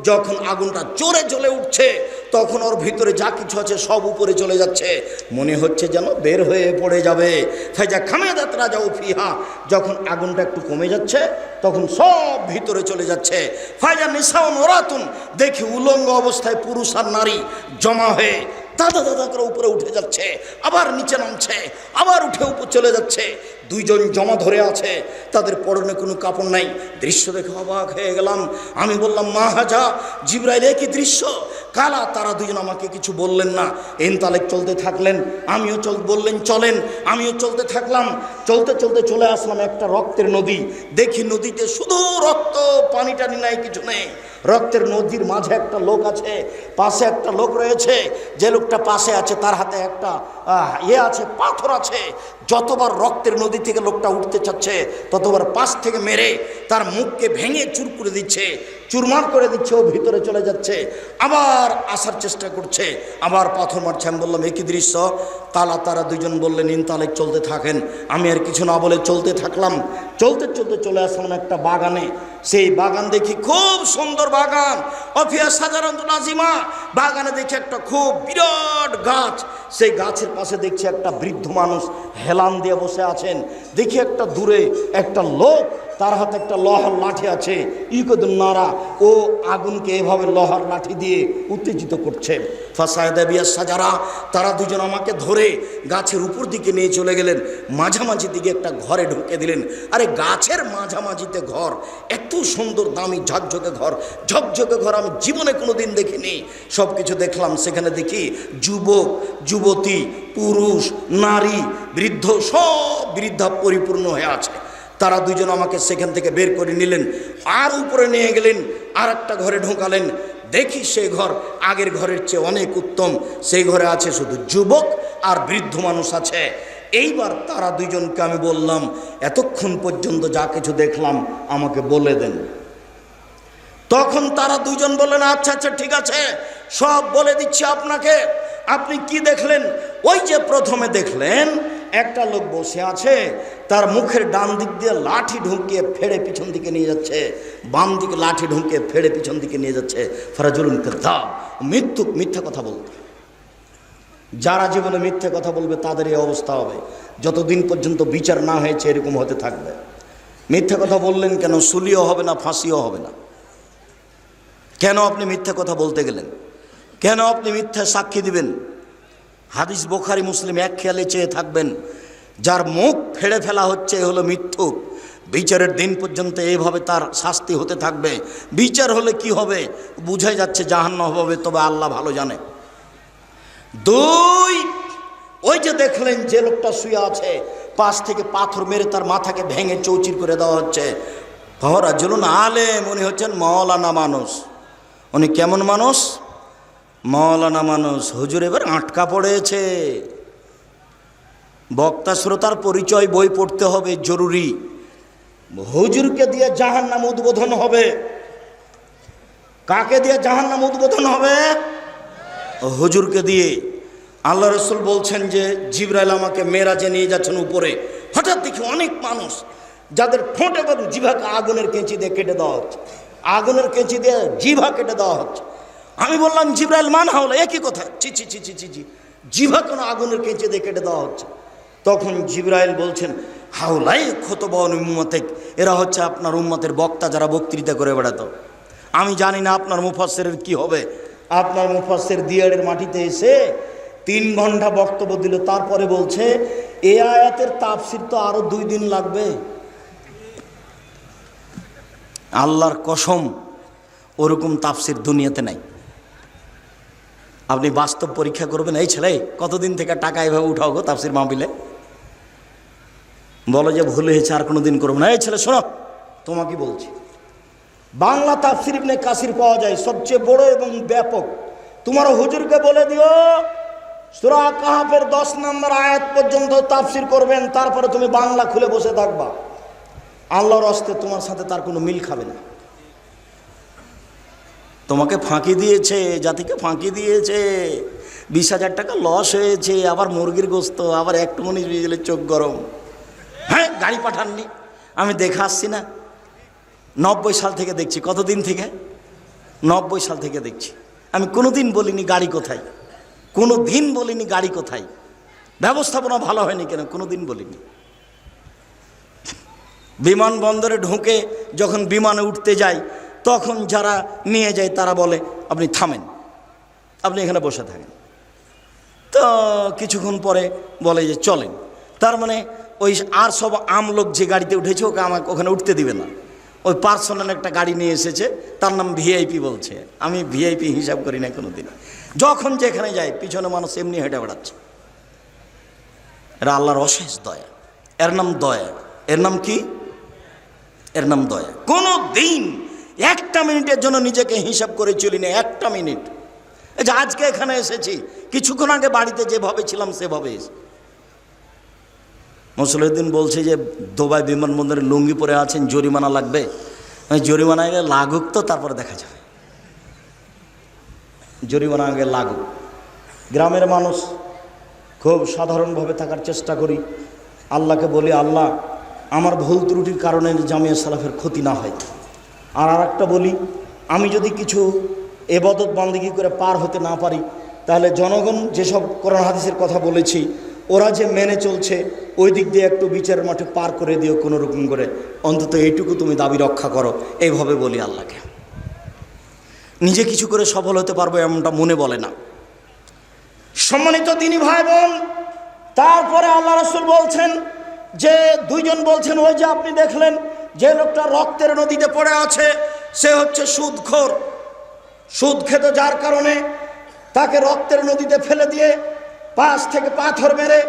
Speaker 1: যখন আগুনটা জোরে জ্বলে উঠছে তখন ওর ভিতরে যা কিছু আছে সব উপরে চলে যাচ্ছে, মনে হচ্ছে যেন বের হয়ে পড়ে যাবে। ফাইজা খামেদাত রাজাউ ফিহা, যখন আগুনটা একটু কমে যাচ্ছে তখন সব ভিতরে চলে যাচ্ছে। ফাইজা নিসাউন ওরাতুন, দেখি উলঙ্গ অবস্থায় পুরুষ আর নারী জমা হয়ে দাদা দাদা করে উপরে উঠে যাচ্ছে, আবার নিচে নামছে, আবার উঠে উপর চলে যাচ্ছে। দুইজন জমা ধরে আছে, তাদের পরনে কোনো কাপড় নাই। দৃশ্য দেখে অবাক হয়ে গেলাম। আমি বললাম মা হাজা জিবরাইল একই দৃশ্য কালা। তারা দুজন আমাকে কিছু বললেন না, ইনতালেক চলতে থাকলেন। আমিও বললেন চলেন, আমিও চলতে থাকলাম। চলতে চলতে চলে আসলাম একটা রক্তের নদী। দেখি নদীতে শুধু রক্ত, পানি টানি নাই, কিছু নেই। রক্তের নদীর মাঝে একটা লোক আছে, পাশে একটা লোক রয়েছে। যে লোকটা পাশে আছে তার হাতে একটা আছে, পাথর আছে। যতবার রক্তের নদী থেকে লোকটা উঠতে চাচ্ছে ততবার পাশ থেকে মেরে তার মুখকে ভেঙে চুর করে দিচ্ছে, চুরমার করে দিচ্ছে, ও ভিতরে চলে যাচ্ছে। আবার আসার চেষ্টা করছে, আবার পাথর মারছে। আমি বললাম একই দৃশ্য কালা। তারা দুজন বললেন ইনতালেক চলতে থাকেন। আমি আর কিছু না বলে চলতে থাকলাম। চলতে চলতে চলে আসলাম একটা বাগানে। সেই বাগান দেখি খুব সুন্দর বাগান, অফিয়া সাজারাতুল আজিমা। বাগানে দেখি একটা খুব বিরাট গাছ, সেই গাছের পাশে দেখছি একটা বৃদ্ধ মানুষ হেলান দিয়ে বসে আছেন। দেখি একটা দূরে একটা লোক, তার হাতে একটা লোহার লাঠি আছে, ইকদুন নারা, ও আগুনকে এভাবে লোহার লাঠি দিয়ে উত্তেজিত করছে। ফাসায়দা বিয়া সাজারা, তারা দুজন আমাকে ধরে গাছের উপর দিকে নিয়ে চলে গেলেন, মাঝামাঝি দিকে একটা ঘরে ঢুকে দিলেন। আরে গাছের মাঝামাঝিতে ঘর, এত সুন্দর দামি ঝকঝকে ঘর, ঝকঝকে ঘর আমি জীবনে কোনো দিন দেখিনি। সব কিছু দেখলাম। সেখানে দেখি যুবক, যুবতী, পুরুষ, নারী, বৃদ্ধ, সব বৃদ্ধা পরিপূর্ণ হয়ে আছে। তারা দুজন আমাকে সেখান থেকে বের করে নিলেন, আর উপরে নিয়ে গেলেন, আর একটা ঘরে ঢোকালেন। দেখি সেই ঘর আগের ঘরের চেয়ে অনেক উত্তম। সেই ঘরে আছে শুধু যুবক আর বৃদ্ধ মানুষ আছে। এইবার তারা দুজনকে আমি বললাম এতক্ষণ পর্যন্ত যা কিছু দেখলাম আমাকে বলে দেন। তখন তারা দুজন বললেন আচ্ছা আচ্ছা ঠিক আছে, সব বলে দিচ্ছি আপনাকে। আপনি কি দেখলেন? ওই যে প্রথমে দেখলেন একটা লোক বসে আছে, তার মুখের ডান দিক দিয়ে লাঠি ঢুকিয়ে ফেড়ে পিছন দিকে নিয়ে যাচ্ছে, বাম দিকে লাঠি ঢুকিয়ে ফেড়ে পিছন দিকে নিয়ে যাচ্ছে। ফারাজুলুন কাযাব, মিথ্যা কথা বলতে। যারা জীবনে মিথ্যে কথা বলবে তাদের এই অবস্থা হবে। যতদিন পর্যন্ত বিচার না হয়েছে এরকম হতে থাকবে। মিথ্যে কথা বললেন কেন? সুলিও হবে না, ফাঁসিও হবে না। কেন আপনি মিথ্যে কথা বলতে গেলেন? কেন আপনি মিথ্যা সাক্ষী দিবেন? হাদিস বুখারী মুসলিম এক খেয়ালে চেয়ে থাকবেন, যার মুখ ফেড়ে ফেলা হচ্ছে এ হলো মিথ্যুক। বিচারের দিন পর্যন্ত এইভাবে তার শাস্তি হতে থাকবে। বিচার হলে কি হবে? বুঝাই যাচ্ছে জাহান্নাম হবে, তবে আল্লাহ ভালো জানে। দুই, ওই যে দেখলেন যে লোকটা শুয়ে আছে, পাশ থেকে পাথর মেরে তার মাথাকে ভেঙে চৌচির করে দেওয়া হচ্ছে। ফারাজুলুন আলেম, উনি হচ্ছেন মাওলানা মানুষ। উনি কেমন মানুষ? মাওলানা মানুষ। হুজুর এবার আটকা পড়েছে। বক্তা শ্রোতার পরিচয় বই পড়তে হবে, জরুরি। হুজুরকে দিয়ে জাহান্নাম উদ্বোধন হবে। কাকে দিয়ে জাহান্নাম উদ্বোধন হবে? হুজুরকে দিয়ে। আল্লাহ রসুল বলছেন যে জিবরাইল আমাকে মেরাজে নিয়ে যাচ্ছেন উপরে। হঠাৎ দেখি অনেক মানুষ যাদের ঠোঁট এবং জিভাকে আগুনের কেঁচি দিয়ে কেটে দেওয়া হচ্ছে, আগুনের কেঁচি দিয়ে জিভা কেটে দেওয়া হচ্ছে। আমি বললাম জিবরাইল মান হাওলা, একই কথা। ছি ছি ছি ছি ছি ছি, জিভা কোনো আগুনের কেঁচি দিয়ে কেটে দেওয়া হচ্ছে। তখন জিবরাইল বলছেন হাওলাই খতবান উম্মতেক, এরা হচ্ছে আপনার উম্মতের বক্তা, যারা বক্তৃতা করে বেড়াতো। আমি জানি না আপনার মুফাসসিরের কি হবে। আপনার মুফাসসির দিয়াড়ের মাটিতে এসে 3 ঘন্টা বক্তব্য দিল, তারপরে বলছে এ আয়াতের তাফসির তো আরো 2 দিন লাগবে। আল্লাহর কসম ওরকম তাফসির দুনিয়াতে নাই। আপনি বাস্তব পরীক্ষা করবেন, এই ছেলে কতদিন থেকে টাকা এভাবে উঠাও গো তাফসির মাহফিলে, বলো যে ভুল হয়েছে আর কোনো দিন করবো না। এই ছেলে শোনো, তোমাকে বলছি, বাংলা তাফসির ইবনে কাসির পাওয়া যায় সবচেয়ে বড় এবং ব্যাপক। তোমার হুজুরকে বলে দিও সূরা কাহফের 10 নম্বর আয়াত পর্যন্ত তাফসির করবেন, তারপরে তুমি বাংলা খুলে বসে থাকবা। আল্লাহর হস্তে তোমার সাথে তার কোনো মিল খাবে না। তোমাকে ফাঁকি দিয়েছে, জাতিকে ফাঁকি দিয়েছে, 20,000 টাকা লস হয়েছে, আবার মুরগির গোস্ত, আবার একটু মনে গেলে চোখ গরম। হ্যাঁ, গাড়ি পাঠাননি, আমি দেখে আসছি না, 90 সাল থেকে দেখছি। কতদিন থেকে? 90 সাল থেকে দেখছি। আমি কোনোদিন বলিনি গাড়ি কোথায়, কোনোদিন বলিনি গাড়ি কোথায়, ব্যবস্থাপনা ভালো হয়নি কেন, কোনোদিন বলিনি। বিমানবন্দরে ঢুকে যখন বিমানে উঠতে যাই, তখন যারা নিয়ে যায় তারা বলে আপনি থামেন, আপনি এখানে বসে থাকেন। তো কিছুক্ষণ পরে বলে যে চলেন। তার মানে ওই আর সব আমলোক যে গাড়িতে উঠেছে ওকে আমাকে ওখানে উঠতে দিবে না। ওই পার্সোনাল একটা গাড়ি নিয়ে এসেছে, তার নাম ভিআইপি বলছে। আমি ভিআইপি হিসাব করি না কোনো দিন। যখন যেখানে যায় পিছনে মানুষ এমনি হেঁটে বেড়াচ্ছে। এরা আল্লাহর অশেষ দয়া, এর নাম দয়া। এর নাম কি? এর নাম দয়া। কোনো দিন একটা মিনিটের জন্য নিজেকে হিসাব করে চলি না, একটা মিনিট। এই যে আজকে এখানে এসেছি, কিছুক্ষণ আগে বাড়িতে যেভাবে ছিলাম সেভাবে এসে। মুসলিউদ্দিন বলছে যে দুবাই বিমানবন্দরে লুঙ্গি পরে আছেন, জরিমানা লাগবে। জরিমানা আগে লাগুক তো তারপরে দেখা যাবে, জরিমানা আগে লাগুক। গ্রামের মানুষ খুব সাধারণভাবে থাকার চেষ্টা করি। আল্লাহকে বলি, আল্লাহ আমার ভুল ত্রুটির কারণে জামিয়া সালাফের ক্ষতি না হয়। আর একটা বলি, আমি যদি কিছু এবাদত বান্দিগি করে পার হতে না পারি, তাহলে জনগণ যেসব কোরআন হাদিসের কথা বলেছি ওরা যে মেনে চলছে, ওই দিক দিয়ে একটু বিচারের মাঠে পার করে দিও কোনো রকম করে, অন্তত এইটুকু তুমি দাবি রক্ষা করো। এইভাবে বলি আল্লাহকে। নিজে কিছু করে সফল হতে পারবো এমনটা মনে বলে না। সম্মানিত দিনী ভাই বোন, তারপরে আল্লাহ রাসূল বলছেন যে দুইজন বলছেন, ওই যে আপনি দেখলেন যে লোকটা রক্তের নদীতে পড়ে আছে, সে হচ্ছে সুদখোর। সুদ খেত, যার কারণে তাকে রক্তের নদীতে ফেলে দিয়ে পাশ থেকে পাথর মেরে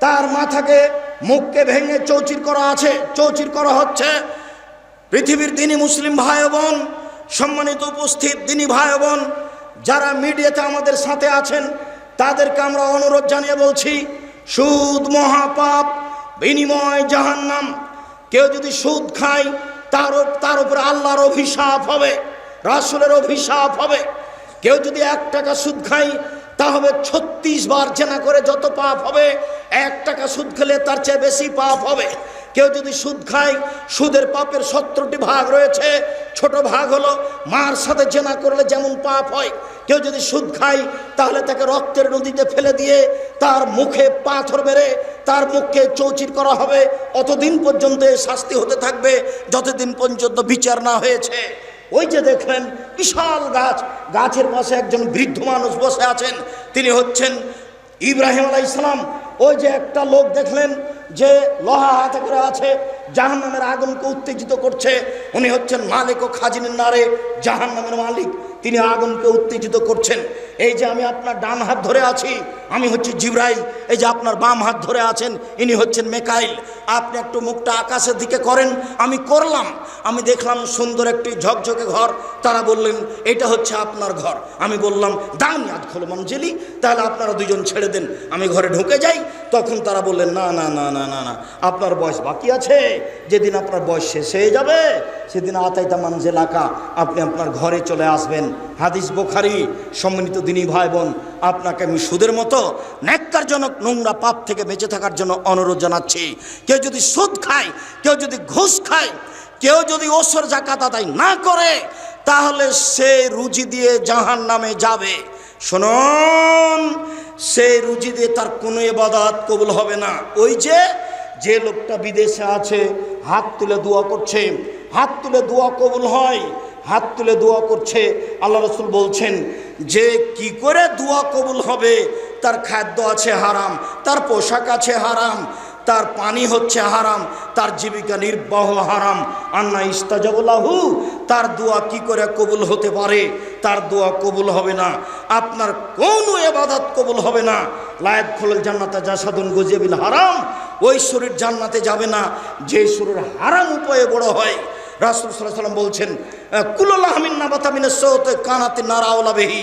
Speaker 1: তার মাথাকে মুখকে ভেঙে চৌচির করা আছে, চৌচির করা হচ্ছে। পৃথিবীর দিনী মুসলিম ভাই বোন, সম্মানিত উপস্থিত দিনী ভাই বোন, যারা মিডিয়াতে আমাদের সাথে আছেন, তাদেরকে আমরা অনুরোধ জানিয়ে বলছি, সুদ মহাপাপ, বিনিময় জাহান্নাম। কেউ যদি সুদ খায় তার উপরে আল্লাহর অভিশাপ হবে, রাসূলের অভিশাপ হবে। কেউ যদি 1 টাকা সুদ খায় তা হবে 36 বার জেনা করে যত পাপ হবে, 1 টাকা সুদ খেলে তার চেয়ে বেশি পাপ হবে। কেউ যদি সুদ খায়, সুদের পাপের 17টি ভাগ রয়েছে। ছোট ভাগ হলো মার সাথে জেনা করলে যেমন পাপ হয়। কেউ যদি সুদ খায় তাহলে তাকে রক্তের নদীতে ফেলে দিয়ে তার মুখে পাথর মেরে তার মুখকে চৌচির করা হবে। অতদিন পর্যন্ত শাস্তি হতে থাকবে যতদিন পর্যন্ত বিচার না হয়েছে। ওই যে দেখলেন বিশাল গাছ, গাছের পাশে একজন বৃদ্ধ মানুষ বসে আছেন, তিনি হচ্ছেন ইব্রাহিম আলাইহিস সালাম। ওই যে একটা লোক দেখলেন যে লোহা হাতে করে আছে, জাহান্নামের আগুনকে উত্তেজিত করছে, উনি হচ্ছেন মালিক ও খাজিনের নারে জাহান্নামের মালিক, তিনি আগুনকে উত্তেজিত করছেন। এই যে আমি আপনার ডান হাত ধরে আছি, আমি হচ্ছি জিবরাইল। এই যে আপনার বাম হাত ধরে আছেন, ইনি হচ্ছেন মেকাইল। আপনি একটু মুখটা আকাশের দিকে করেন। আমি করলাম, আমি দেখলাম সুন্দর একটি ঝকঝকে ঘর। তারা বললেন এটা হচ্ছে আপনার ঘর। আমি বললাম দান আদখুল মনজিলি, তাহলে আপনারা দুজন ছেড়ে দেন, আমি ঘরে ঢুকে যাই। তখন তারা বললেন না না না না না না, আপনার বয়স বাকি আছে। যেদিন আপনার বয়স শেষ হয়ে যাবে সেদিন আতাইতা মানজিলাকা, আপনি আপনার ঘরে চলে আসবেন। হাদিস বুখারী। সম্মানিত দিনী ভাই বোন, আপনাকে আমি সুদের মতো ন্যাক্কারজনক নোংরা পাপ থেকে বেঁচে থাকার জন্য অনুরোধ জানাচ্ছি। কেউ যদি সুদ খায়, কেউ যদি ঘুষ খায়, কেউ যদি ওসর যাকাত আদায় না করে, তাহলে সে রুজি দিয়ে জাহান্নামে যাবে। শুনুন, সে রুজি দিয়ে তার কোনো ইবাদত কবুল হবে না। ওই যে লোকটা বিদেশে আছে, হাত তুলে দোয়া করছে, হাত তুলে দোয়া কবুল হয়, হাত তুলে দোয়া করছে। আল্লাহ রাসূল বলছেন যে কি করে দোয়া কবুল হবে? তার খাদ্য আছে হারাম, তার পোশাক আছে হারাম, তার পানি হচ্ছে হারাম, তার জীবিকা নির্বাহ হারাম। আন্না ইস্তাজাবুলাহু, তার দোয়া কি করে কবুল হতে পারে? তার দোয়া কবুল হবে না, আপনার কোনো ইবাদত কবুল হবে না। লায়াত খুলল জান্নাতে জাসাদুন গুজিবিল হারাম, ওই শরীর জান্নাতে যাবে না যে শরীর হারাম উপায়ে বড় হয়। রাসূল সাল্লাল্লাহু আলাইহি ওয়াসাল্লাম বলছেন, কুল্লু লাহমিন নাবাতা মিনাস সাওত কানাতি নার আওলা বিহি,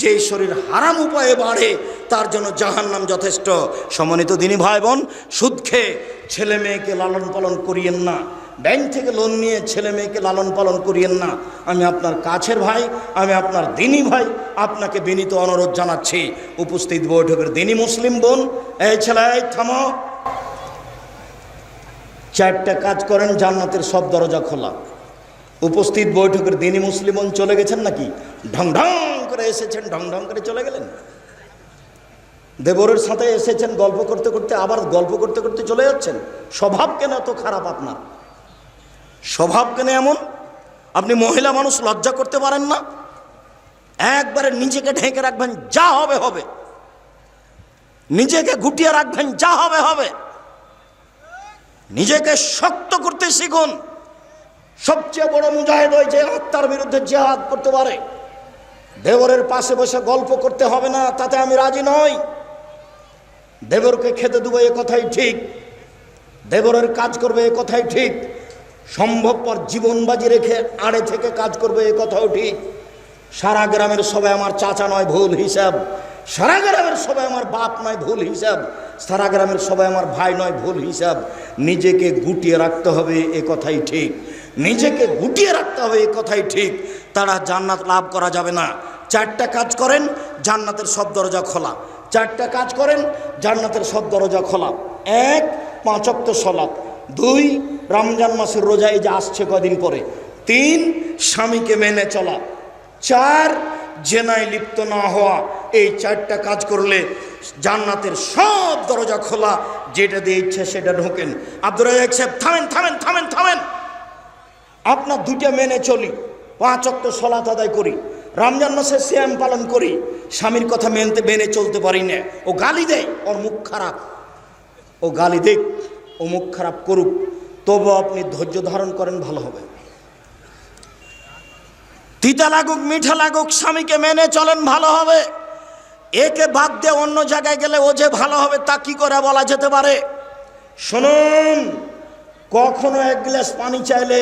Speaker 1: যে শরীর হারাম উপায়ে বাড়ে তার জন্য জাহান্নাম যথেষ্ট। সম্মানিত দিনী ভাই বোন, সুদ খেয়ে ছেলে মেয়েকে লালন পালন করিয়েন না, ব্যাংক থেকে লোন নিয়ে ছেলে মেয়েকে লালন পালন করিয়েন না। আমি আপনার কাছের ভাই, আমি আপনার দিনী ভাই, আপনাকে বিনীত অনুরোধ জানাচ্ছি। উপস্থিত বৈঠকের দিনী মুসলিম বোন, এই ছেলে থামো। 4টা কাজ করেন, জান্নাতের সব দরজা খোলা। উপস্থিত বৈঠকের দিনী মুসলিম বোন চলে গেছেন নাকি? ঢং ঢং করে এসেছেন, ঢং ঢং করে চলে গেলেন। দেবরের সাথে এসেছেন, গল্প করতে করতে আবার গল্প করতে করতে চলে যাচ্ছেন। স্বভাব কেন এত খারাপ আপনার? স্বভাব কেন এমন? আপনি মহিলা মানুষ, লজ্জা করতে পারেন না? একবারে নিজেকে ঢেকে রাখবেন, যা হবে হবে। নিজেকে গুটিয়ে রাখবেন, যা হবে হবে। নিজেকে শক্ত করতে শিখুন। সবচেয়ে বড় মুজাহিদ ওই যে আত্মার বিরুদ্ধে জিহাদ করতে পারে। দেবরের পাশে বসে গল্প করতে হবে না, তাতে আমি রাজি নই। দেবরকে খেতে দেবো এ কথাই ঠিক, দেবরের কাজ করবে এ কথাই ঠিক, সম্ভবপর জীবন বাজি রেখে আড়ে থেকে কাজ করবে এ কথাও ঠিক। সারা গ্রামের সবাই আমার চাচা নয়, ভুল হিসাব। সারা গ্রামের সবাই আমার বাপ নয়, ভুল হিসাব। সারা গ্রামের সবাই আমার ভাই নয়, ভুল হিসাব। নিজেকে গুটিয়ে রাখতে হবে এ কথাই ঠিক, নিজেকে গুটিয়ে রাখতে হবে এ কথাই ঠিক। তারা জান্নাত লাভ করা যাবে না। 4টা কাজ করেন, জান্নাতের সব দরজা খোলা। 4টা কাজ করেন, জান্নাতের সব দরজা খোলা। 1, 5 ওয়াক্ত সালাত। 2, রমজান মাসের রোজা, এই যে আসছে কদিন পরে। 3, স্বামীকে মেনে চলা। 4, জেনায় লিপ্ত না হওয়া। এই 4টা কাজ করলে জান্নাতের সব দরজা খোলা, যেটা দিয়ে ইচ্ছা সেটা ঢোকেন। আব্দুর রাজ্জাক সাহেব, থামেন থামেন থামেন থামেন। আপনার 2টা মেনে চলি, 5 ওয়াক্ত সালাত আদায় করি, রমজান মাসে সিয়াম পালন করি, স্বামীর কথা মেনে চলতে পারি না। ও গালি দেয়, ওর মুখ খারাপ, ও গালি দেখ, ও মুখ খারাপ করুক, তবু আপনি ধৈর্য ধারণ করেন, ভালো হবে। তিতা লাগুক মিঠা লাগুক, স্বামীকে মেনে চলেন, ভালো হবে। একে বাদ দিয়ে অন্য জায়গায় গেলে ও যে ভালো হবে তা কি করে বলা যেতে পারে? শুনুন, কখনো 1 গ্লাস পানি চাইলে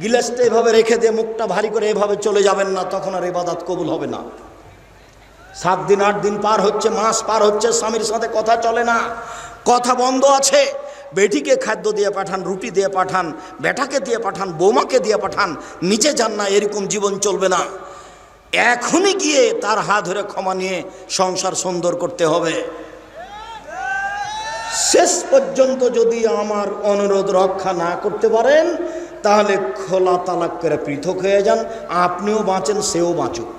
Speaker 1: গিলাসটা এভাবে রেখে দিয়ে মুখটা ভারী করে এভাবে চলে যাবেন না, তখন আর ইবাদত কবুল হবে না। 7 দিন 8 দিন পার হচ্ছে, মাস পার হচ্ছে, স্বামীর সাথে কথা চলে না, কথা বন্ধ আছে। বেটিকে খাদ্য দিয়ে পাঠান, রুটি দিয়ে পাঠান, বেটাকে দিয়ে পাঠান, বৌমাকে দিয়ে পাঠান, নিচে যান না, এরকম জীবন চলবে না। এখনই গিয়ে তার হাত ধরে ক্ষমা নিয়ে সংসার সুন্দর করতে হবে। শেষ পর্যন্ত যদি আমার অনুরোধ রক্ষা না করতে পারেন, তাহলে খোলা তালাক করে পৃথক হয়ে যান, আপনিও বাঁচেন, সেও বাঁচুক।